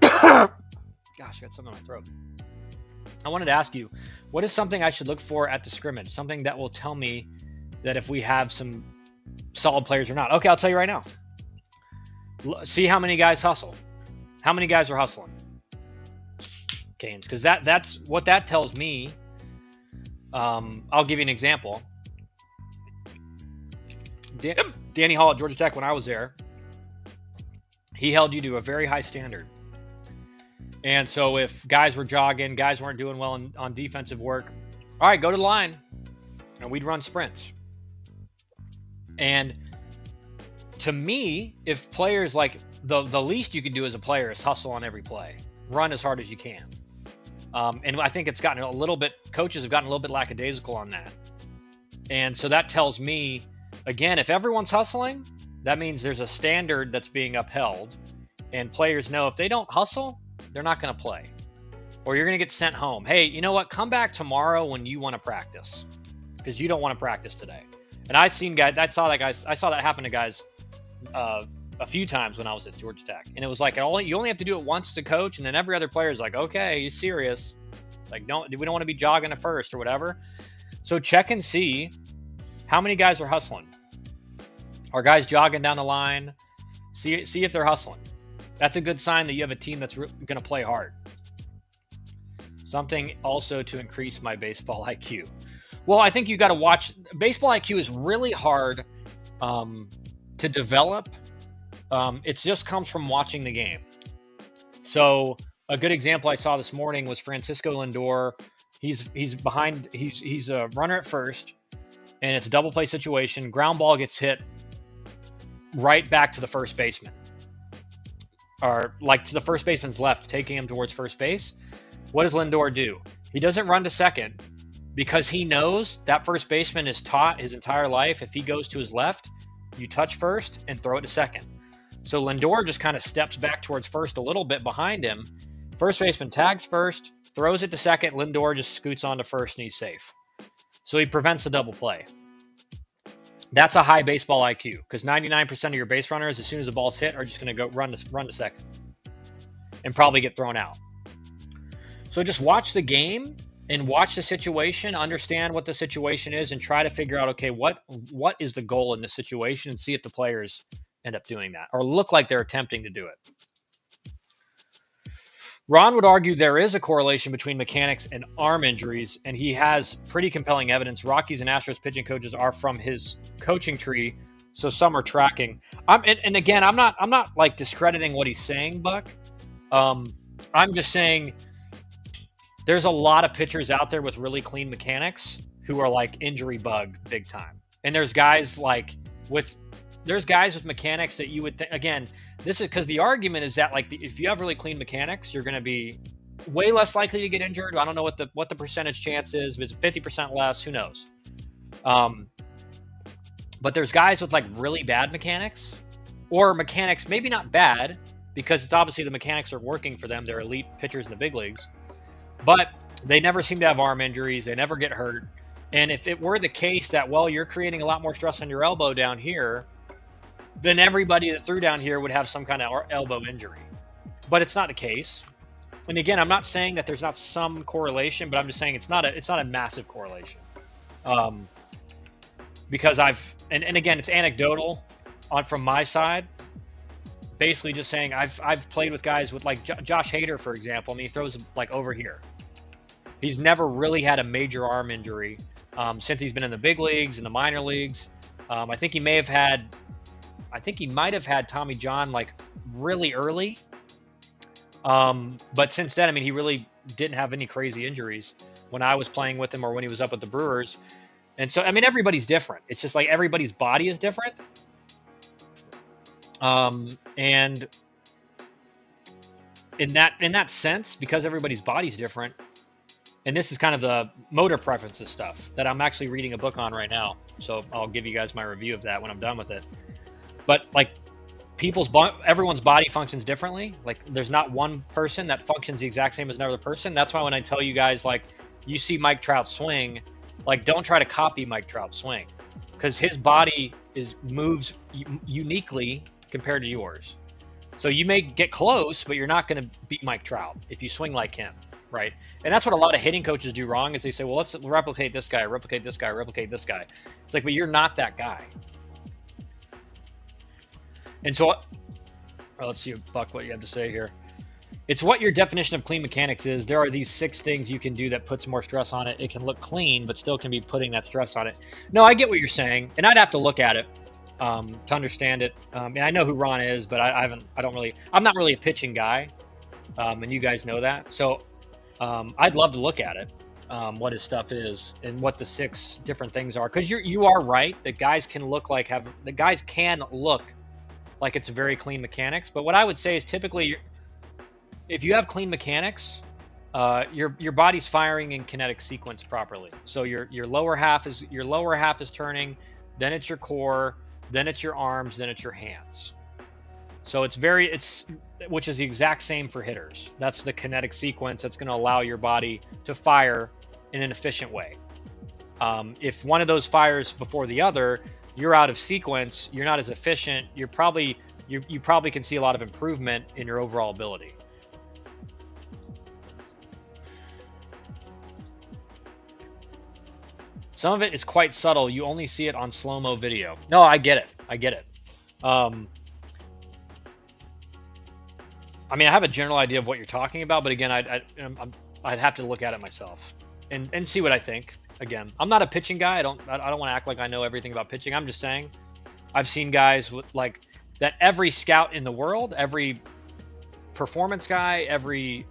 Gosh, I got something in my throat. I wanted to ask you, what is something I should look for at the scrimmage? Something that will tell me that if we have some solid players or not. Okay, I'll tell you right now. See how many guys hustle. How many guys are hustling? Canes, because that's what that tells me. I'll give you an example. Danny Hall at Georgia Tech, when I was there, he held you to a very high standard. And so if guys were jogging, guys weren't doing well on defensive work, all right, go to the line, and we'd run sprints. And to me, if players, like, the least you can do as a player is hustle on every play, run as hard as you can. And I think coaches have gotten a little bit lackadaisical on that. And so that tells me, again, if everyone's hustling, that means there's a standard that's being upheld, and players know if they don't hustle, they're not going to play, or you're going to get sent home. Hey, you know what? Come back tomorrow when you want to practice, because you don't want to practice today. And I saw that happen to guys a few times when I was at Georgia Tech, and it was like you only have to do it once as a coach, and then every other player is like, okay, you serious? Like, we don't want to be jogging at first or whatever. So check and see how many guys are hustling. Are guys jogging down the line? See if they're hustling. That's a good sign that you have a team that's going to play hard. Something also to increase my baseball IQ. Well, I think you got to watch. Baseball IQ is really hard to develop. It just comes from watching the game. So a good example I saw this morning was Francisco Lindor. He's a runner at first, and it's a double play situation. Ground ball gets hit right back to the first baseman, or like to the first baseman's left, taking him towards first base. What does Lindor do? He doesn't run to second. because he knows that first baseman is taught his entire life, if he goes to his left, you touch first and throw it to second. So Lindor just kind of steps back towards first a little bit behind him. First baseman tags first, throws it to second. Lindor just scoots on to first, and he's safe. So he prevents the double play. That's a high baseball IQ, because 99% of your base runners, as soon as the ball's hit, are just going to go run to second and probably get thrown out. So just watch the game and watch the situation, understand what the situation is, and try to figure out, okay, what is the goal in this situation, and see if the players end up doing that or look like they're attempting to do it. Ron would argue there is a correlation between mechanics and arm injuries, and he has pretty compelling evidence. Rockies and Astros pitching coaches are from his coaching tree, so some are tracking. And again, I'm not like discrediting what he's saying, Buck. I'm just saying there's a lot of pitchers out there with really clean mechanics who are like injury bug big time, and there's guys with mechanics that you would think, again, this is because the argument is that if you have really clean mechanics, you're going to be way less likely to get injured. I don't know what the percentage chance is. Is it 50% less? Who knows? But there's guys with like really bad mechanics, or mechanics maybe not bad, because it's obviously the mechanics are working for them. They're elite pitchers in the big leagues, but they never seem to have arm injuries. They never get hurt. And if it were the case that, well, you're creating a lot more stress on your elbow down here, then everybody that threw down here would have some kind of elbow injury. But it's not the case. And again, I'm not saying that there's not some correlation, but I'm just saying it's not a massive correlation. Because and again, it's anecdotal from my side. Basically just saying I've played with guys with like Josh Hader, for example. I mean, he throws like over here. He's never really had a major arm injury since he's been in the big leagues and the minor leagues. I think he might have had Tommy John like really early. But since then, I mean, he really didn't have any crazy injuries when I was playing with him or when he was up with the Brewers. And so, I mean, everybody's different. It's just like everybody's body is different. And in that sense, because everybody's body's different, and this is kind of the motor preferences stuff that I'm actually reading a book on right now. So I'll give you guys my review of that when I'm done with it. But like everyone's body functions differently. Like there's not one person that functions the exact same as another person. That's why when I tell you guys, like, you see Mike Trout swing, like, don't try to copy Mike Trout swing, because his body moves uniquely compared to yours. So you may get close, but you're not going to beat Mike Trout if you swing like him, right? And that's what a lot of hitting coaches do wrong, is they say, well, let's replicate this guy, replicate this guy, replicate this guy. It's like, but you're not that guy. And so, let's see, Buck, what you have to say here. It's what your definition of clean mechanics is. There are these 6 things you can do that puts more stress on it. It can look clean, but still can be putting that stress on it. No, I get what you're saying, and I'd have to look at it to understand it. And I know who Ron is, but I'm not really a pitching guy, and you guys know that. So I'd love to look at it, what his stuff is and what the 6 different things are. Because you are right that guys can look like it's very clean mechanics. But what I would say is typically, if you have clean mechanics, your body's firing in kinetic sequence properly. So your lower half is turning, then it's your core, then it's your arms, then it's your hands. So which is the exact same for hitters. That's the kinetic sequence that's going to allow your body to fire in an efficient way. If one of those fires before the other, you're out of sequence, you're not as efficient, you probably can see a lot of improvement in your overall ability. Some of it is quite subtle. You only see it on slow-mo video. No, I get it. I mean, I have a general idea of what you're talking about, but again, I'd have to look at it myself and see what I think. Again, I'm not a pitching guy. I don't want to act like I know everything about pitching. I'm just saying, I've seen guys with like that. Every scout in the world, every performance guy, every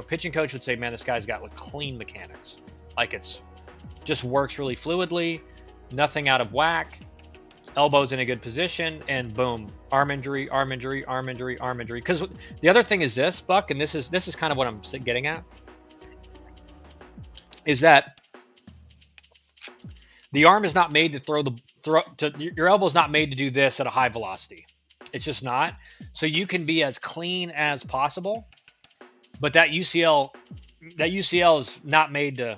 pitching coach would say, man, this guy's got like clean mechanics. Like it's just works really fluidly, nothing out of whack, elbows in a good position, and boom, arm injury. Because the other thing is this, Buck, and this is kind of what I'm getting at, is that The arm is not made to your elbow is not made to do this at a high velocity. It's just not. So you can be as clean as possible, but that UCL is not made to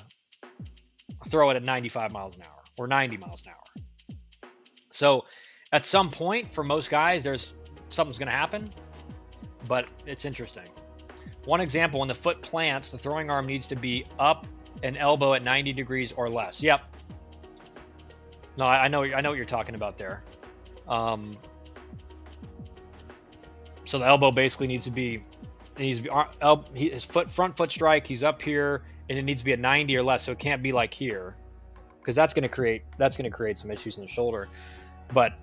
throw it at 95 miles an hour or 90 miles an hour. So at some point, for most guys, there's something's going to happen, but it's interesting. One example, when the foot plants, the throwing arm needs to be up and elbow at 90 degrees or less. Yep. No, I know what you're talking about there. So the elbow basically needs to be his front foot strike. He's up here, and it needs to be at 90 or less. So it can't be like here, because that's going to create some issues in the shoulder. But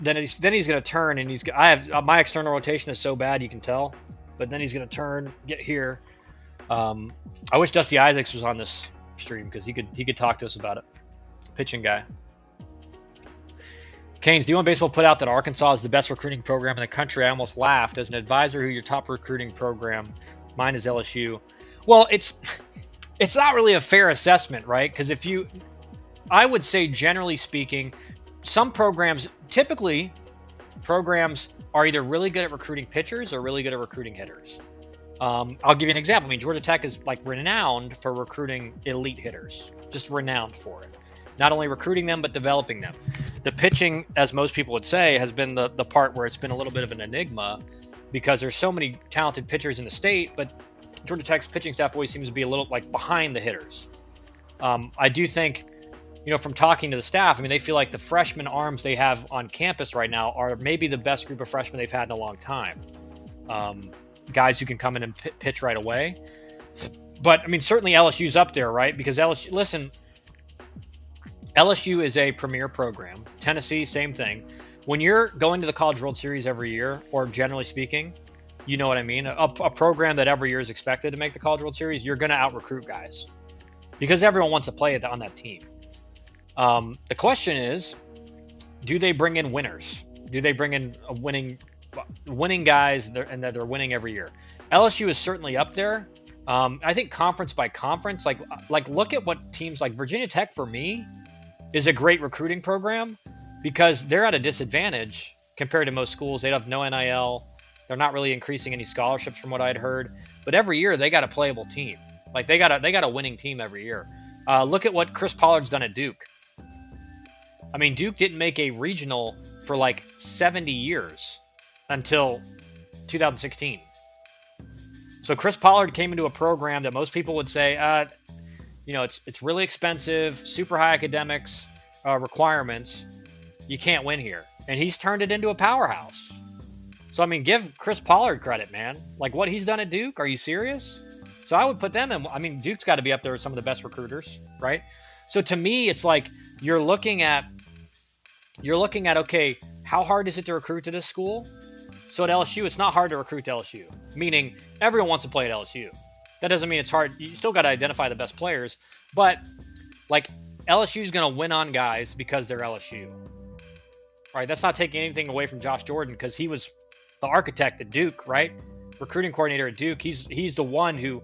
then he's going to turn, and my external rotation is so bad you can tell. But then he's going to turn, get here. I wish Dusty Isaacs was on this stream because he could talk to us about it. Pitching guy. Canes, D1 Baseball put out that Arkansas is the best recruiting program in the country. I almost laughed. As an advisor, who your top recruiting program? Mine is LSU. Well, it's not really a fair assessment, right? Because I would say generally speaking, some programs, typically programs are either really good at recruiting pitchers or really good at recruiting hitters. I'll give you an example. I mean, Georgia Tech is like renowned for recruiting elite hitters, just renowned for it. Not only recruiting them, but developing them. The pitching, as most people would say, has been the part where it's been a little bit of an enigma because there's so many talented pitchers in the state, but Georgia Tech's pitching staff always seems to be a little like behind the hitters. I do think, from talking to the staff, I mean, they feel like the freshman arms they have on campus right now are maybe the best group of freshmen they've had in a long time. Guys who can come in and pitch right away. But, I mean, certainly LSU's up there, right? Because LSU is a premier program. Tennessee, same thing. When you're going to the College World Series every year, or generally speaking, you know what I mean? A program that every year is expected to make the College World Series, you're going to out-recruit guys. Because everyone wants to play on that team. The question is, do they bring in winners? Do they bring in winning guys and that they're winning every year? LSU is certainly up there. I think conference by conference, like look at what teams like Virginia Tech, for me, is a great recruiting program because they're at a disadvantage compared to most schools. They have no NIL. They're not really increasing any scholarships from what I'd heard. But every year they got a playable team. Like they got a winning team every year. Look at what Chris Pollard's done at Duke. I mean, Duke didn't make a regional for like 70 years until 2016. So Chris Pollard came into a program that most people would say, it's really expensive, super high academics requirements. You can't win here. And he's turned it into a powerhouse. So, I mean, give Chris Pollard credit, man. Like what he's done at Duke, are you serious? So I would put them in. I mean, Duke's got to be up there with some of the best recruiters, right? So to me, it's like you're looking at, okay, how hard is it to recruit to this school? So at LSU, it's not hard to recruit to LSU, meaning everyone wants to play at LSU. That doesn't mean it's hard. You still got to identify the best players, but like LSU is going to win on guys because they're LSU. All right, that's not taking anything away from Josh Jordan because he was the architect at Duke, right? Recruiting coordinator at Duke. He's the one who,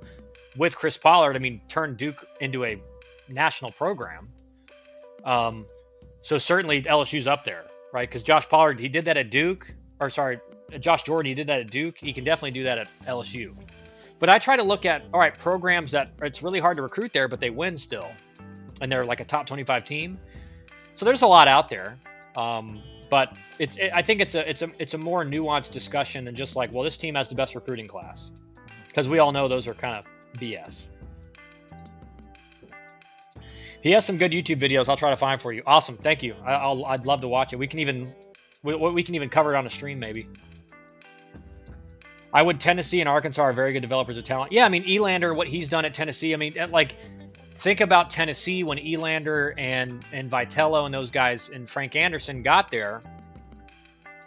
with Chris Pollard, I mean, turned Duke into a national program. So certainly LSU's up there, right? Because Josh Pollard, he did that at Duke. Josh Jordan, he did that at Duke. He can definitely do that at LSU. But I try to look at, all right, programs that it's really hard to recruit there, but they win still. And they're like a top 25 team. So there's a lot out there. But I think it's a more nuanced discussion than just like, well, this team has the best recruiting class. Because we all know those are kind of BS. He has some good YouTube videos. I'll try to find for you. Awesome. Thank you. I'd love to watch it. We can even cover it on a stream maybe. I would. Tennessee and Arkansas are very good developers of talent. Yeah, I mean, Elander, what he's done at Tennessee. I mean, think about Tennessee when Elander and Vitello and those guys and Frank Anderson got there.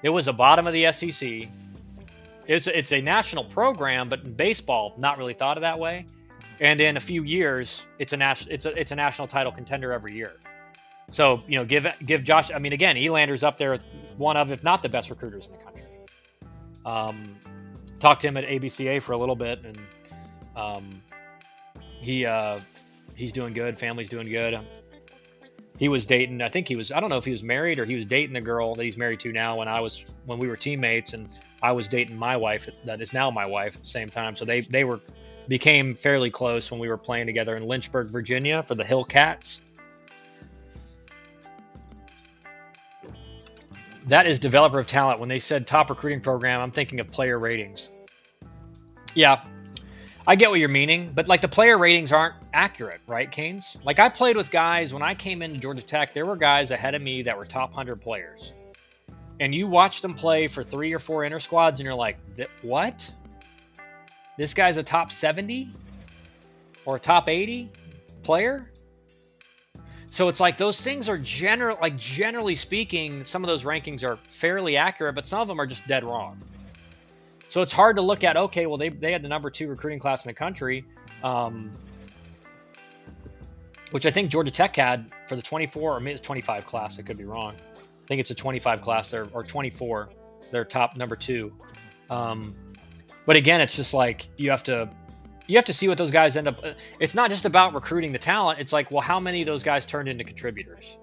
It was the bottom of the SEC. It's a national program, but in baseball, not really thought of that way. And in a few years, it's a national title contender every year. So give Josh. I mean, again, Elander's up there, one of, if not the best recruiters in the country. Talked to him at ABCA for a little bit, and he's doing good. Family's doing good. He was dating, I think he was, I don't know if he was married or he was dating the girl that he's married to now when we were teammates, and I was dating my wife that is now my wife at the same time. So they became fairly close when we were playing together in Lynchburg, Virginia for the Hill Cats. That is developer of talent. When they said top recruiting program, I'm thinking of player ratings. Yeah, I get what you're meaning, but like the player ratings aren't accurate, right, Canes? Like I played with guys when I came into Georgia Tech, there were guys ahead of me that were top 100 players. And you watched them play for 3 or 4 inter squads and you're like, what? This guy's a top 70 or a top 80 player? So it's like those things are generally speaking, some of those rankings are fairly accurate, but some of them are just dead wrong. So it's hard to look at, okay, well, they had the number 2 recruiting class in the country, which I think Georgia Tech had for the 24 or maybe it's 25 class. I could be wrong. I think it's a 25 class there, or 24, their top number 2. But again, it's just like you have to see what those guys end up. It's not just about recruiting the talent. It's like, well, how many of those guys turned into contributors?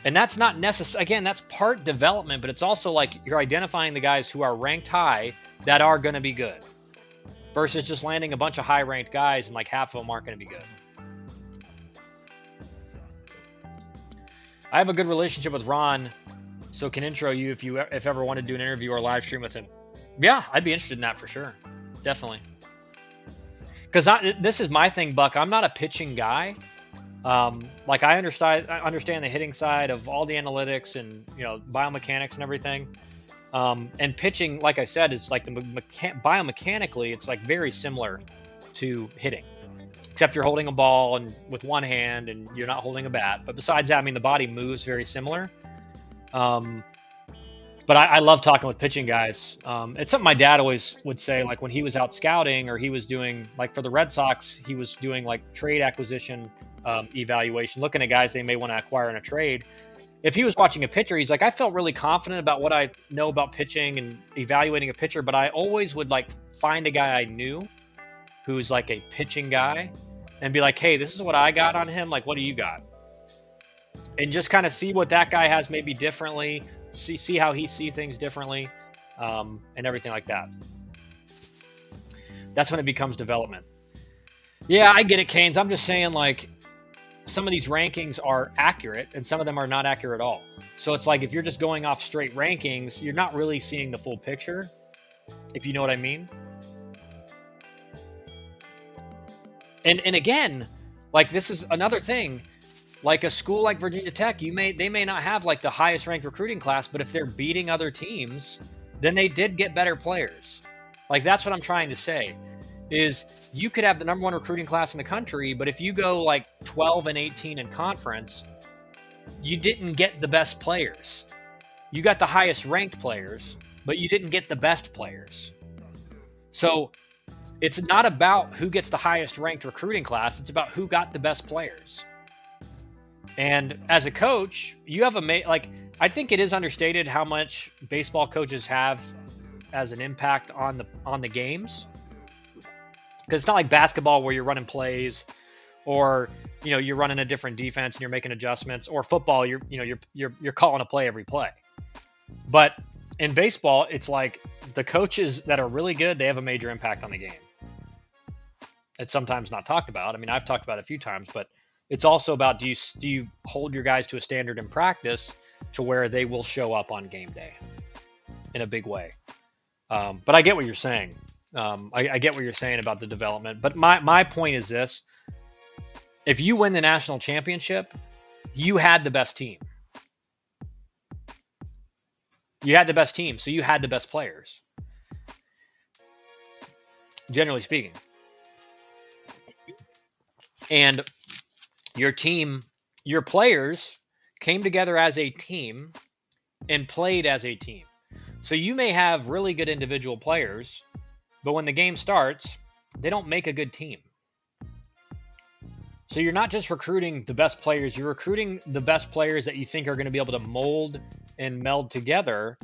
And that's not necessary. Again, that's part development, but it's also like you're identifying the guys who are ranked high that are going to be good versus just landing a bunch of high ranked guys and like half of them aren't going to be good. I have a good relationship with Ron, so can intro you if ever want to do an interview or live stream with him. Yeah, I'd be interested in that for sure. Definitely. Because this is my thing, Buck. I'm not a pitching guy. Like I understand the hitting side of all the analytics and biomechanics and everything. And pitching, like I said, is like biomechanically, it's like very similar to hitting, except you're holding a ball and with one hand and you're not holding a bat. But besides that, I mean, the body moves very similar. But I love talking with pitching guys. It's something my dad always would say, like when he was out scouting or he was doing, like for the Red Sox, he was doing like trade acquisition evaluation, looking at guys they may want to acquire in a trade. If he was watching a pitcher, he's like, I felt really confident about what I know about pitching and evaluating a pitcher, but I always would like find a guy I knew who's like a pitching guy and be like, hey, this is what I got on him. Like, what do you got? And just kind of see what that guy has maybe differently, see how he sees things differently, and everything like that. That's when it becomes development. Yeah, I get it, Canes. I'm just saying, like, some of these rankings are accurate and some of them are not accurate at all. So it's like if you're just going off straight rankings, you're not really seeing the full picture, if you know what I mean. And again, like this is another thing. Like a school like Virginia Tech, they may not have like the highest ranked recruiting class, but if they're beating other teams, then they did get better players. Like that's what I'm trying to say. Is you could have the number 1 recruiting class in the country, but if you go like 12 and 18 in conference, you didn't get the best players. You got the highest ranked players, but you didn't get the best players. So it's not about who gets the highest ranked recruiting class. It's about who got the best players. And as a coach, you have I think it is understated how much baseball coaches have as an impact on the games. Because it's not like basketball where you're running plays, or you're running a different defense and you're making adjustments, or football you're calling a play every play. But in baseball, it's like the coaches that are really good, they have a major impact on the game. It's sometimes not talked about. I mean, I've talked about it a few times, but it's also about do you hold your guys to a standard in practice to where they will show up on game day in a big way. But I get what you're saying. I get what you're saying about the development, but my point is this: if you win the national championship, you had the best team. You had the best team, so you had the best players, generally speaking. And your team, your players came together as a team and played as a team. So you may have really good individual players, but when the game starts, they don't make a good team. So you're not just recruiting the best players, you're recruiting the best players that you think are going to be able to mold and meld together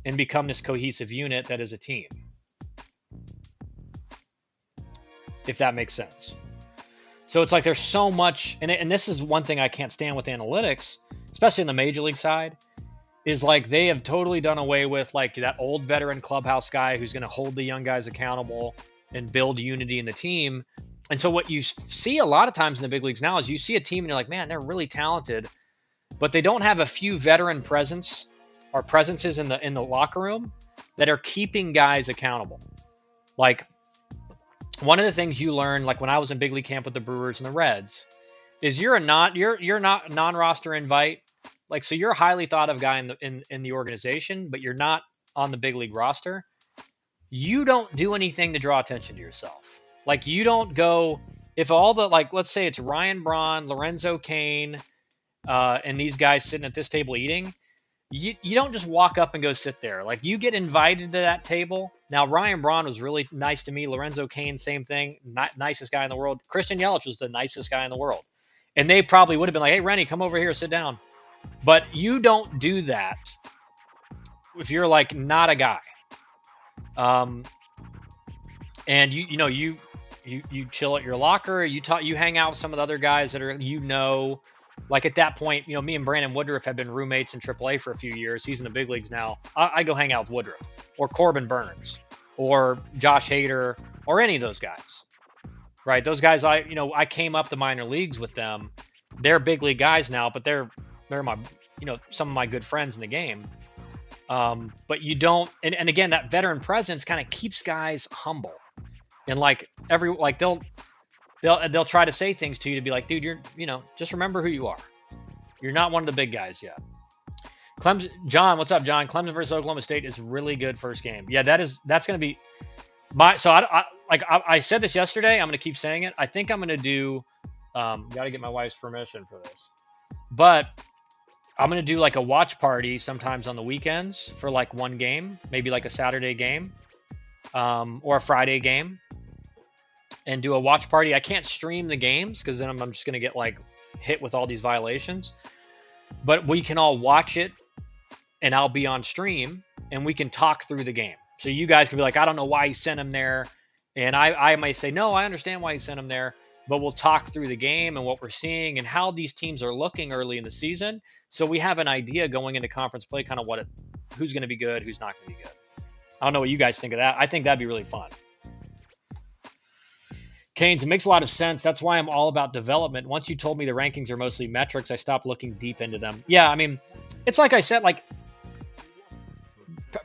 and become this cohesive unit that is a team. If that makes sense. So it's like there's so much, and this is one thing I can't stand with analytics, especially in the major league side, is like they have totally done away with like that old veteran clubhouse guy who's going to hold the young guys accountable and build unity in the team. And so what you see a lot of times in the big leagues now is you see a team and you're like, man, they're really talented, but they don't have a few veteran presences in the locker room that are keeping guys accountable. Like one of the things you learn, like when I was in big league camp with the Brewers and the Reds, is you're not non-roster invite. Like, so you're a highly thought of guy in the organization, but you're not on the big league roster. You don't do anything to draw attention to yourself. Like you don't go, if all the, like, let's say it's Ryan Braun, Lorenzo Cain, and these guys sitting at this table eating, you don't just walk up and go sit there. Like you get invited to that table. Now, Ryan Braun was really nice to me. Lorenzo Cain, same thing. Nicest guy in the world. Christian Yelich was the nicest guy in the world. And they probably would have been like, hey, Rennie, come over here, sit down. But you don't do that if you're like not a guy. And you chill at your locker, you hang out with some of the other guys that are, like at that point, me and Brandon Woodruff have been roommates in AAA for a few years. He's in the big leagues now. I go hang out with Woodruff or Corbin Burns or Josh Hader or any of those guys, right? Those guys, I came up the minor leagues with them. They're big league guys now, but they're my, some of my good friends in the game. But you don't, and again, that veteran presence kind of keeps guys humble. And like they'll try to say things to you to be like, dude, you're, just remember who you are. You're not one of the big guys yet. John, what's up, John? Clemson versus Oklahoma State is really good first game. Yeah, that's going to be so I said this yesterday. I'm going to keep saying it. I think I'm going to do, got to get my wife's permission for this, but I'm going to do like a watch party sometimes on the weekends for like one game, maybe like a Saturday game, or a Friday game, and do a watch party. I can't stream the games because then I'm just going to get like hit with all these violations, but we can all watch it and I'll be on stream and we can talk through the game. So you guys can be like, I don't know why he sent him there. And I might say, no, I understand why he sent him there, but we'll talk through the game and what we're seeing and how these teams are looking early in the season. So we have an idea going into conference play, kind of who's going to be good, who's not going to be good. I don't know what you guys think of that. I think that'd be really fun. Canes, it makes a lot of sense. That's why I'm all about development. Once you told me the rankings are mostly metrics, I stopped looking deep into them. Yeah, I mean, it's like I said, like,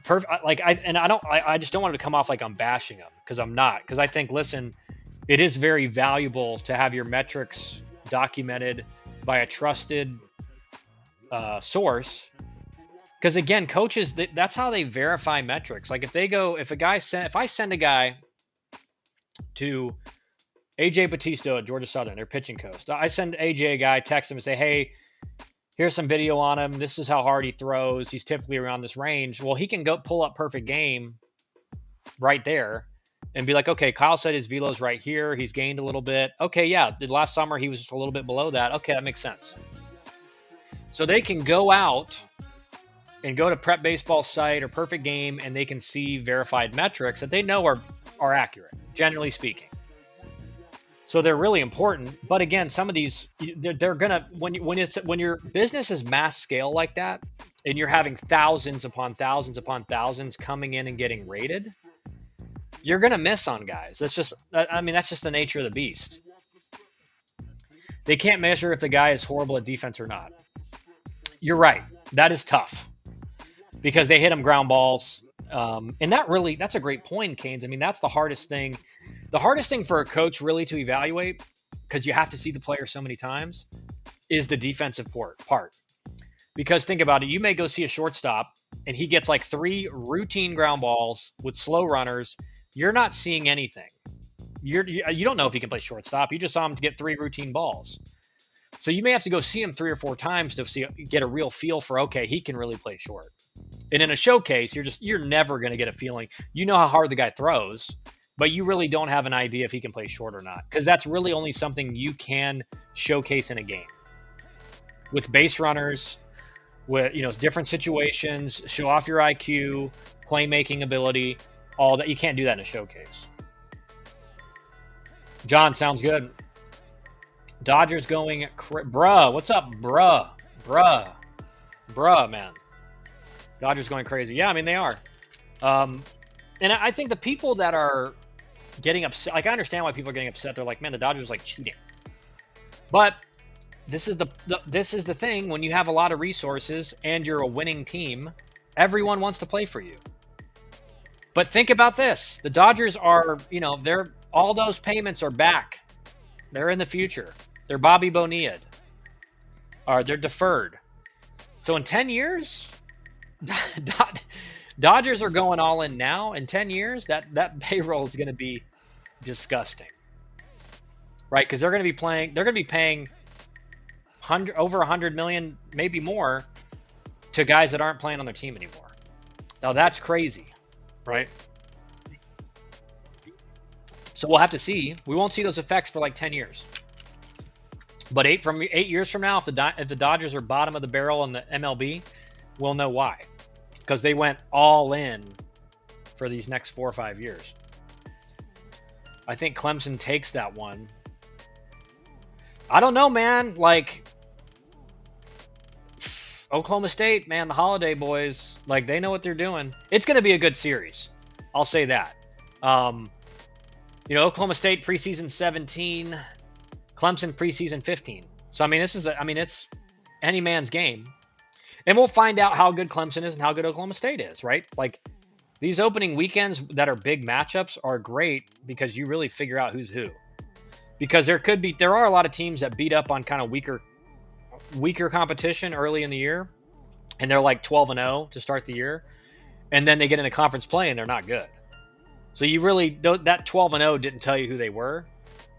I just don't want it to come off like I'm bashing them, because I'm not. Because I think, listen, it is very valuable to have your metrics documented by a trusted source. Because again, coaches, that's how they verify metrics. Like if I send a guy to AJ Batista at Georgia Southern, their pitching coach, I send AJ a guy, text him and say, hey, here's some video on him. This is how hard he throws. He's typically around this range. Well, he can go pull up perfect game right there and be like, okay, Kyle said his velo's right here. He's gained a little bit. Okay, yeah, the last summer he was just a little bit below that. Okay, that makes sense. So they can go out and go to Prep Baseball site or Perfect Game, and they can see verified metrics that they know are accurate, generally speaking. So they're really important. But again, some of these, they're gonna, when your business is mass scale like that, and you're having thousands upon thousands upon thousands coming in and getting rated, you're gonna miss on guys. That's just the nature of the beast. They can't measure if the guy is horrible at defense or not. You're right. That is tough because they hit him ground balls. And that's a great point, Canes. I mean, that's the hardest thing. The hardest thing for a coach really to evaluate, because you have to see the player so many times, is the defensive part. Because think about it. You may go see a shortstop and he gets like 3 routine ground balls with slow runners. You're not seeing anything. You don't know if he can play shortstop. You just saw him get 3 routine balls. So you may have to go see him 3 or 4 times to get a real feel for, okay, he can really play short. And in a showcase, you're never going to get a feeling. You know how hard the guy throws, but you really don't have an idea if he can play short or not, because that's really only something you can showcase in a game. With base runners, with different situations, show off your IQ, playmaking ability, all that. You can't do that in a showcase. John, sounds good. Dodgers going, bruh. What's up, bruh? Bruh, bruh, man. Dodgers going crazy. Yeah, I mean they are. Um, and I think the people that are getting upset, like I understand why people are getting upset. They're like, man, the Dodgers like cheating. But this is this is the thing. When you have a lot of resources and you're a winning team, everyone wants to play for you. But think about this: the Dodgers are, they're all those payments are back. They're in the future. They're Bobby Bonilla, or they're deferred. So in 10 years, Dodgers are going all in now. In 10 years, that payroll is going to be disgusting, right? Because they're going to be paying over 100 million, maybe more, to guys that aren't playing on their team anymore. Now that's crazy, right? So we'll have to see. We won't see those effects for like 10 years. But 8 years from now, if the Dodgers are bottom of the barrel in the MLB, we'll know why. Because they went all in for these next 4 or 5 years. I think Clemson takes that one. I don't know, man. Like, Oklahoma State, man, the Holiday boys, like, they know what they're doing. It's going to be a good series. I'll say that. Oklahoma State preseason 17, Clemson preseason 15. So, I mean, it's any man's game. And we'll find out how good Clemson is and how good Oklahoma State is, right? Like, these opening weekends that are big matchups are great because you really figure out who's who. Because there are a lot of teams that beat up on kind of weaker competition early in the year, and they're like 12-0 to start the year, and then they get into conference play and they're not good. So that 12-0 didn't tell you who they were.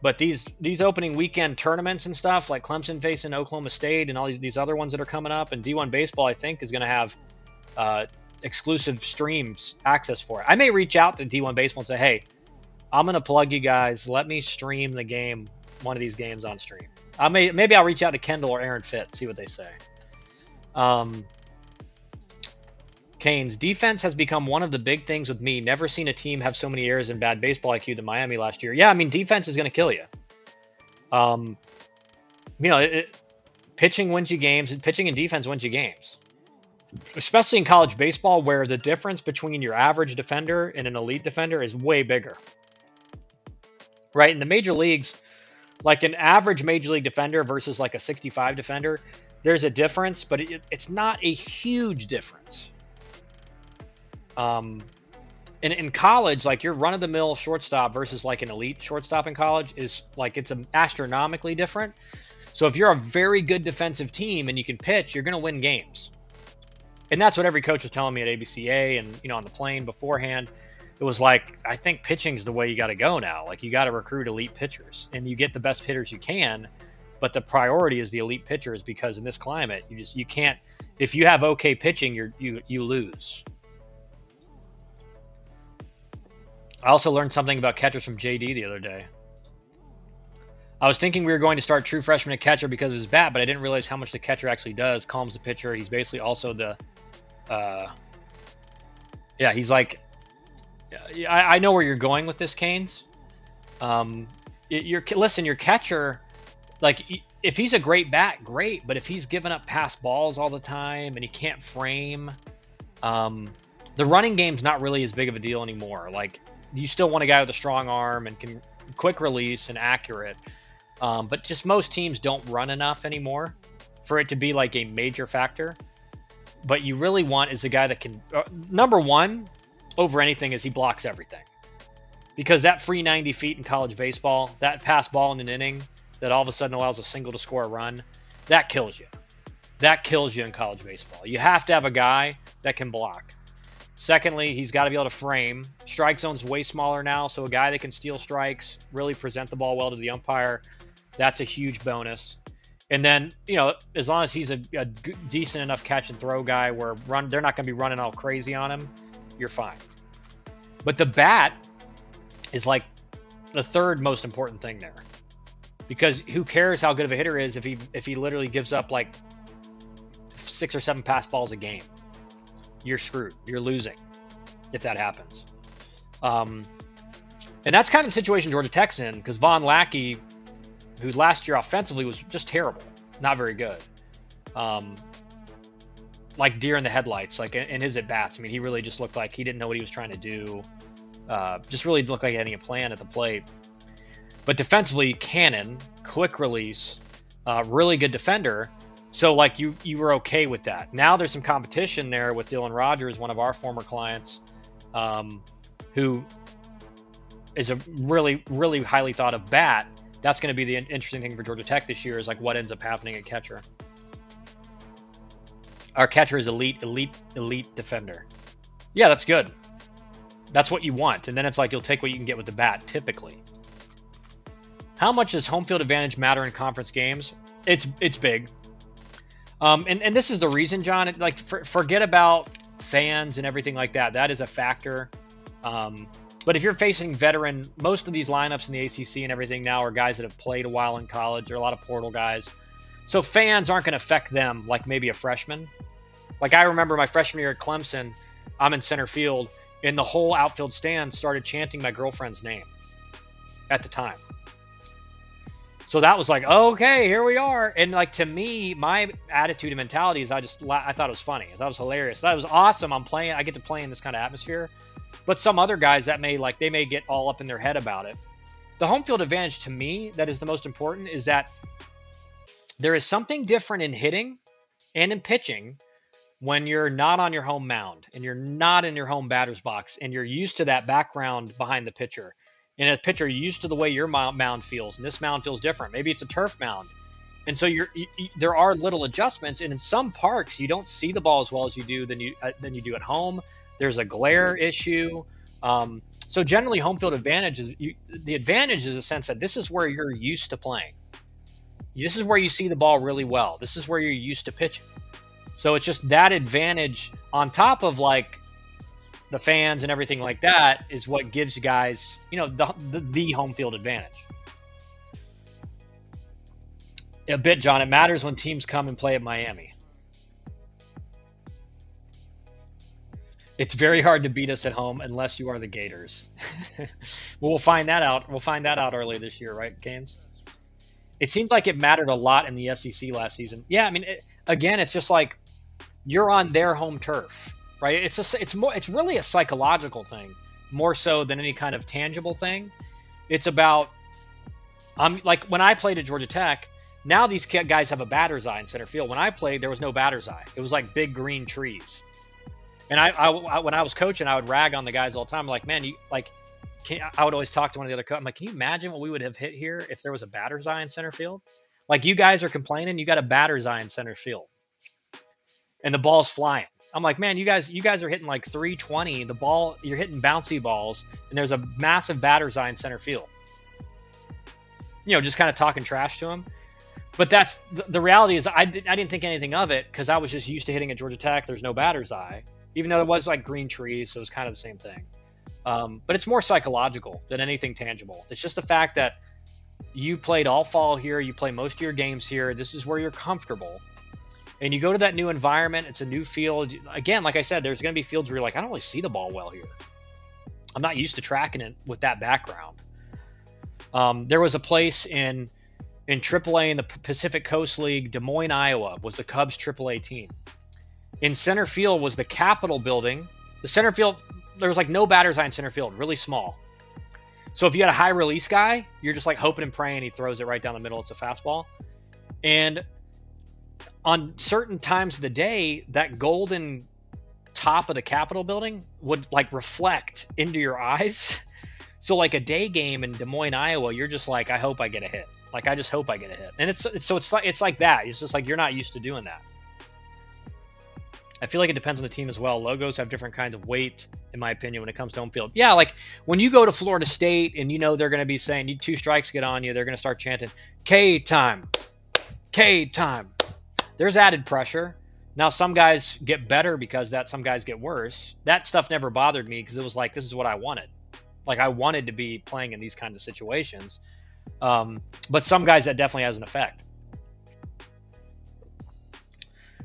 But these opening weekend tournaments and stuff, like Clemson facing Oklahoma State and all these other ones that are coming up, and D1 Baseball, I think, is going to have exclusive streams access for it. I may reach out to D1 Baseball and say, hey, I'm going to plug you guys. Let me stream the game, one of these games on stream. Maybe I'll reach out to Kendall or Aaron Fitt, see what they say. Canes, defense has become one of the big things with me. Never seen a team have so many errors and bad baseball IQ than Miami last year. Yeah, I mean, defense is going to kill you. Pitching wins you games, and pitching and defense wins you games. Especially in college baseball, where the difference between your average defender and an elite defender is way bigger. Right? In the major leagues, like an average major league defender versus like a 65 defender, there's a difference, but it's not a huge difference. In college, like your run-of-the-mill shortstop versus like an elite shortstop in college is like, it's astronomically different. So if you're a very good defensive team and you can pitch, you're going to win games. And that's what every coach was telling me at ABCA and, on the plane beforehand. It was like, I think pitching's the way you got to go now. Like, you got to recruit elite pitchers and you get the best hitters you can, but the priority is the elite pitchers, because in this climate, you can't, if you have okay pitching, you lose. I also learned something about catchers from JD the other day. I was thinking we were going to start true freshman at catcher because of his bat, but I didn't realize how much the catcher actually does. Calms the pitcher. He's basically also the, he's like, I know where you're going with this, Canes. Listen, your catcher, like, if he's a great bat, great. But if he's giving up pass balls all the time and he can't frame, the running game's not really as big of a deal anymore. Like, you still want a guy with a strong arm and can quick release and accurate. But just most teams don't run enough anymore for it to be like a major factor. But you really want is a guy that can, number one, over anything, is he blocks everything. Because that free 90 feet in college baseball, that pass ball in an inning that all of a sudden allows a single to score a run, that kills you. That kills you in college baseball. You have to have a guy that can block. Secondly, he's got to be able to frame. Strike zone's way smaller now, so a guy that can steal strikes, really present the ball well to the umpire, that's a huge bonus. And then, as long as he's a decent enough catch and throw guy where they're not going to be running all crazy on him, you're fine. But the bat is like the third most important thing there. Because who cares how good of a hitter is if he literally gives up like 6 or 7 pass balls a game? You're screwed. You're losing if that happens. And that's kind of the situation Georgia Tech's in, because Von Lackey who last year offensively was just terrible, not very good. Like deer in the headlights, like in his at bats. I mean, he really just looked like he didn't know what he was trying to do. Just really looked like he had a plan at the plate. But defensively, cannon, quick release, really good defender. So like you were okay with that. Now there's some competition there with Dylan Rogers, one of our former clients, who is a really, really highly thought of bat. That's going to be the interesting thing for Georgia Tech this year, is like what ends up happening at catcher. Our catcher is elite defender. Yeah, that's good. That's what you want. And then it's like you'll take what you can get with the bat typically. How much does home field advantage matter in conference games? It's big. And this is the reason, John. Like forget about fans and everything like that. That is a factor. But if you're facing veteran, most of these lineups in the ACC and everything now are guys that have played a while in college. There are a lot of portal guys. So fans aren't going to affect them like maybe a freshman. Like I remember my freshman year at Clemson, I'm in center field, and the whole outfield stand started chanting my girlfriend's name at the time. So that was like, okay, here we are. And like, to me, my attitude and mentality is I thought it was funny. I thought it was hilarious. That was awesome. I get to play in this kind of atmosphere. But some other guys they may get all up in their head about it. The home field advantage to me that is the most important is that there is something different in hitting and in pitching when you're not on your home mound and you're not in your home batter's box and you're used to that background behind the pitcher. And a pitcher used to the way your mound feels, and this mound feels different. Maybe it's a turf mound. And so there are little adjustments, and in some parks you don't see the ball as well as you do than you do at home. There's a glare issue. So generally home field advantage the advantage is a sense that this is where you're used to playing. This is where you see the ball really well. This is where you're used to pitching. So it's just that advantage on top of like the fans and everything like that is what gives you guys, the home field advantage. A bit, John. It matters when teams come and play at Miami. It's very hard to beat us at home unless you are the Gators. Well, we'll find that out. We'll find that out early this year, right, Canes? It seems like it mattered a lot in the SEC last season. Yeah, I mean, it's just like you're on their home turf, right? It's really a psychological thing, more so than any kind of tangible thing. It's about, like when I played at Georgia Tech, now these guys have a batter's eye in center field. When I played, there was no batter's eye. It was like big green trees. And I when I was coaching, I would rag on the guys all the time. Like, man, I would always talk to one of the other coaches. I'm like, can you imagine what we would have hit here if there was a batter's eye in center field? Like, you guys are complaining, you got a batter's eye in center field, and the ball's flying. I'm like, man, you guys are hitting like 320. The ball, you're hitting bouncy balls, and there's a massive batter's eye in center field. Just kind of talking trash to him. But that's the reality is I didn't think anything of it because I was just used to hitting at Georgia Tech. There's no batter's eye, even though it was like green trees, so it was kind of the same thing. But it's more psychological than anything tangible. It's just the fact that you played all fall here, you play most of your games here, this is where you're comfortable. And you go to that new environment, it's a new field. Again, like I said, there's going to be fields where you're like, I don't really see the ball well here. I'm not used to tracking it with that background. There was a place in AAA in the Pacific Coast League, Des Moines, Iowa, was the Cubs AAA team. In center field was the Capitol building. The center field, there was like no batter's eye in center field, really small. So if you had a high release guy, you're just like hoping and praying he throws it right down the middle. It's a fastball. And on certain times of the day, that golden top of the Capitol building would like reflect into your eyes. So like a day game in Des Moines, Iowa, you're just like, I hope I get a hit. Like, I just hope I get a hit. And it's like that. It's just like you're not used to doing that. I feel like it depends on the team as well. Logos have different kinds of weight, in my opinion, when it comes to home field. Yeah, like when you go to Florida State and they're going to be saying, you 2 strikes get on you, they're going to start chanting, K time, K time. There's added pressure. Now, some guys get better because that, some guys get worse. That stuff never bothered me because it was like, this is what I wanted. Like, I wanted to be playing in these kinds of situations. But some guys, that definitely has an effect.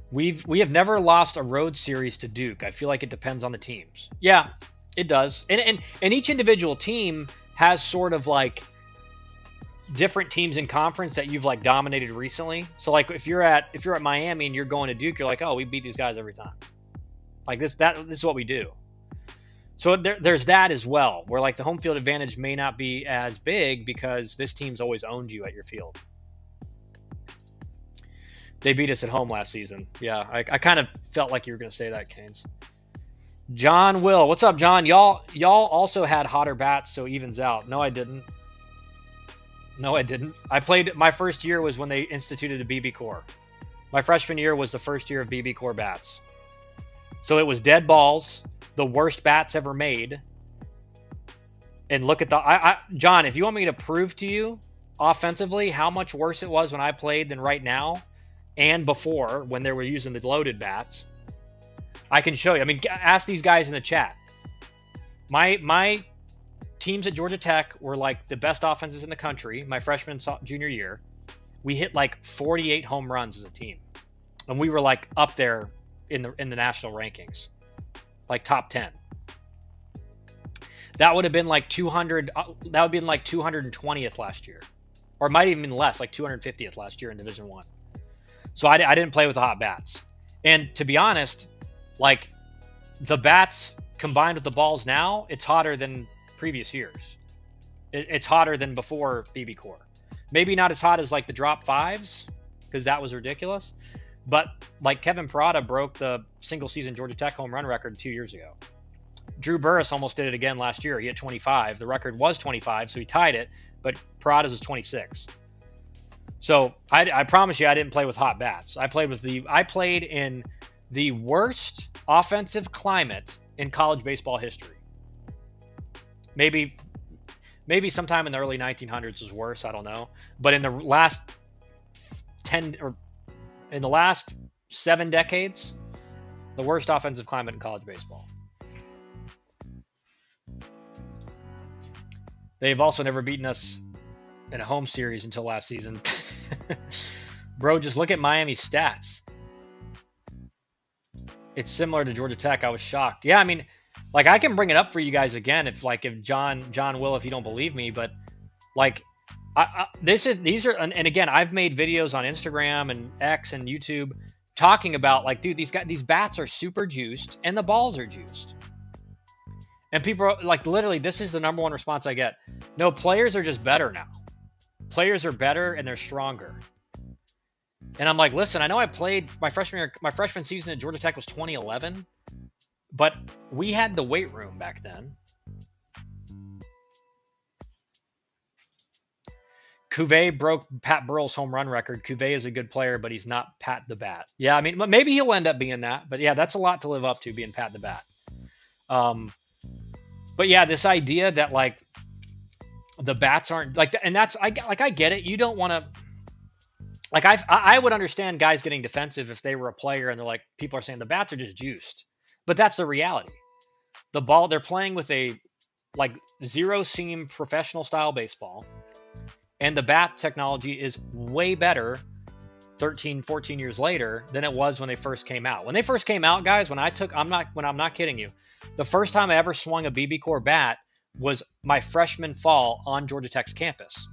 We have never lost a road series to Duke. I feel like it depends on the teams. Yeah, it does. And each individual team has sort of like different teams in conference that you've like dominated recently. So like if you're at Miami and you're going to Duke, you're like, oh, we beat these guys every time. Like this is what we do. So there's that as well, where like the home field advantage may not be as big because this team's always owned you at your field. They beat us at home last season. Yeah, I kind of felt like you were going to say that, Canes. John Will. What's up, John? Y'all also had hotter bats, so it evens out. No, I didn't. No, I didn't. I played, my first year was when they instituted a BB core. My freshman year was the first year of BB core bats. So it was dead balls, the worst bats ever made. And look at the, John, if you want me to prove to you offensively how much worse it was when I played than right now, and before when they were using the loaded bats, I can show you. I mean, ask these guys in the chat. My teams at Georgia Tech were like the best offenses in the country. My freshman and junior year, we hit like 48 home runs as a team, and we were like up there in the national rankings, like top 10. That would have been like 200. That would have been like 220th last year, or it might even been less, like 250th last year in Division I. So I didn't play with the hot bats. And to be honest, like the bats combined with the balls now, it's hotter than previous years. It's hotter than before BB core. Maybe not as hot as like the drop fives, because that was ridiculous. But like Kevin Parada broke the single season Georgia Tech home run record 2 years ago. Drew Burris almost did it again last year. He hit 25. The record was 25, so he tied it, but Parada's was 26. So I promise you, I didn't play with hot bats. I played in the worst offensive climate in college baseball history. Maybe sometime in the early 1900s was worse. I don't know. But in the last 7 decades, the worst offensive climate in college baseball. They've also never beaten us in a home series until last season. Bro, just look at Miami's stats. It's similar to Georgia Tech. I was shocked. Yeah, I mean, like I can bring it up for you guys again if John will, if you don't believe me, but like these are and again, I've made videos on Instagram and X and YouTube talking about like, dude, these bats are super juiced and the balls are juiced. And people are like, literally, this is the number one response I get. No, players are just better now. Players are better and they're stronger. And I'm like, listen, I know I played my freshman season at Georgia Tech was 2011, but we had the weight room back then. Cuvée broke Pat Burrell's home run record. Cuvée is a good player, but he's not Pat the Bat. Yeah, I mean, maybe he'll end up being that. But yeah, that's a lot to live up to, being Pat the Bat. But yeah, this idea that like the bats aren't like, and that's I get it. You don't want to, like I would understand guys getting defensive if they were a player and they're like, people are saying the bats are just juiced, but that's the reality. The ball, they're playing with a like zero seam professional style baseball, and the bat technology is way better 13, 14 years later than it was when they first came out. When they first came out, guys, I'm not kidding you. The first time I ever swung a BB core bat was my freshman fall on Georgia Tech's campus.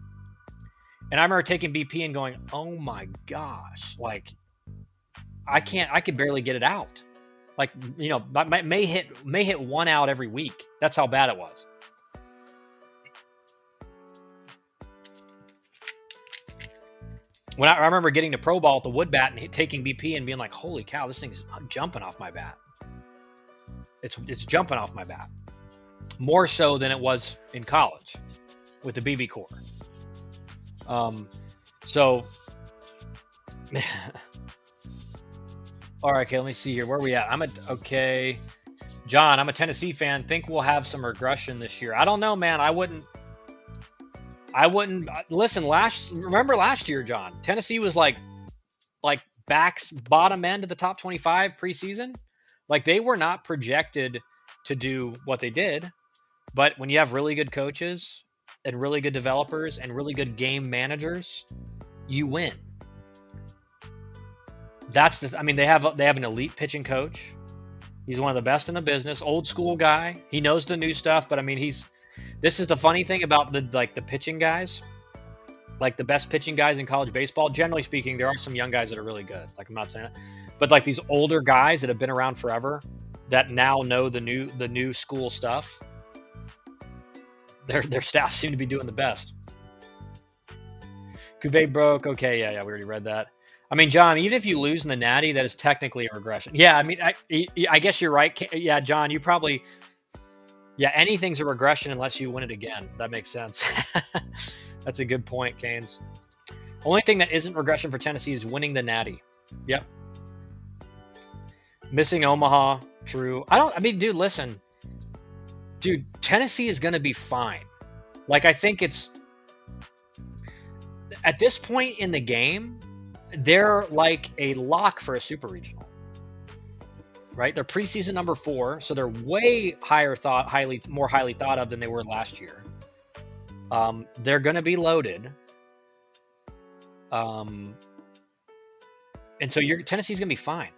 And I remember taking BP and going, oh my gosh, like I could barely get it out. Like, you know, may hit one out every week. That's how bad it was. When I remember getting to pro ball with the wood bat and taking BP and being like, holy cow, this thing is jumping off my bat. It's jumping off my bat. More so than it was in college with the BB core. So all right, okay, let me see here. Where are we at? Okay. John, I'm a Tennessee fan. Think we'll have some regression this year. I don't know, man. I wouldn't listen. Remember last year, John, Tennessee was like bottom end of the top 25 preseason. Like they were not projected to do what they did, but when you have really good coaches and really good developers and really good game managers, you win. I mean, they have an elite pitching coach. He's one of the best in the business, old school guy. He knows the new stuff, but I mean, this is the funny thing about the pitching guys. like the best pitching guys in college baseball, generally speaking, there are some young guys that are really good. Like I'm not saying it, but like these older guys that have been around forever that now know the new school stuff, their staff seem to be doing the best. Cuvée broke. Okay, yeah, we already read that. I mean, John, even if you lose in the Natty, that is technically a regression. Yeah, I mean, I guess you're right. Yeah, John, you probably, yeah, anything's a regression unless you win it again. That makes sense. That's a good point, Canes. Only thing that isn't regression for Tennessee is winning the Natty. Yep. Missing Omaha, true. I mean, dude, listen. Dude, Tennessee is going to be fine. Like, I think it's, at this point in the game, they're like a lock for a super regional, right? They're preseason number 4, so they're way more highly thought of than they were last year. They're going to be loaded. And so Tennessee's going to be fine.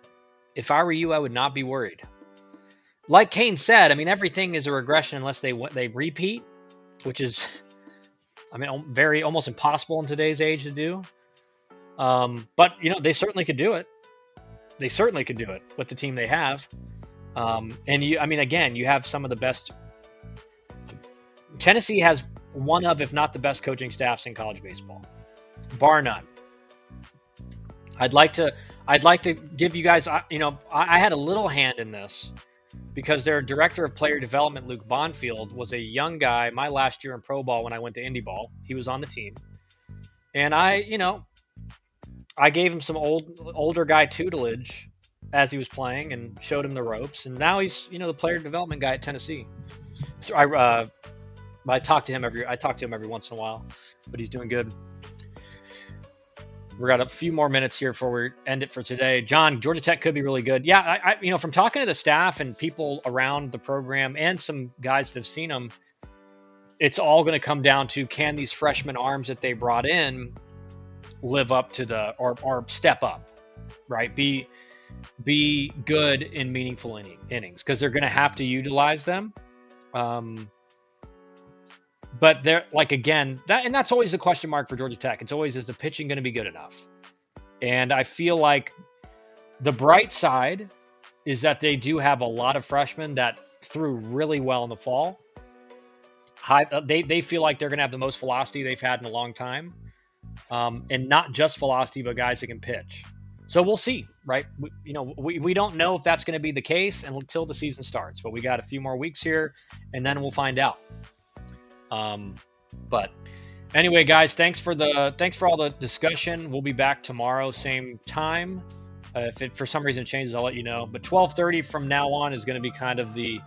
If I were you, I would not be worried. Like Kane said, I mean, everything is a regression unless they repeat, which is, I mean, almost impossible in today's age to do. But, you know, they certainly could do it. They certainly could do it with the team they have. I mean, again, you have some of the best. Tennessee has one of, if not the best coaching staffs in college baseball, bar none. I'd like to give you guys, you know, I had a little hand in this because their director of player development, Luke Bonfield, was a young guy my last year in pro ball when I went to Indy ball. He was on the team. And I gave him some older guy tutelage as he was playing and showed him the ropes. And now he's, you know, the player development guy at Tennessee. So I talk to him every once in a while, but he's doing good. We got a few more minutes here before we end it for today. John, Georgia Tech could be really good. Yeah, I you know, from talking to the staff and people around the program and some guys that have seen them, it's all going to come down to, can these freshman arms that they brought in live up to or step up, right? Be good in meaningful innings, because they're going to have to utilize them. But they're like, again, that's always the question mark for Georgia Tech. It's always, is the pitching going to be good enough? And I feel like the bright side is that they do have a lot of freshmen that threw really well in the fall. They feel like they're going to have the most velocity they've had in a long time. And not just velocity, but guys that can pitch. So we'll see, right? We don't know if that's going to be the case until the season starts, but we got a few more weeks here and then we'll find out. But anyway, guys, thanks for all the discussion. We'll be back tomorrow, same time. If it for some reason changes, I'll let you know. But 12:30 from now on is going to be kind of the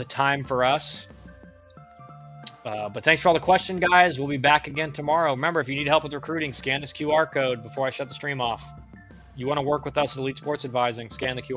time for us. But thanks for all the questions, guys. We'll be back again tomorrow. Remember, if you need help with recruiting, scan this QR code before I shut the stream off. You want to work with us at Elite Sports Advising, scan the QR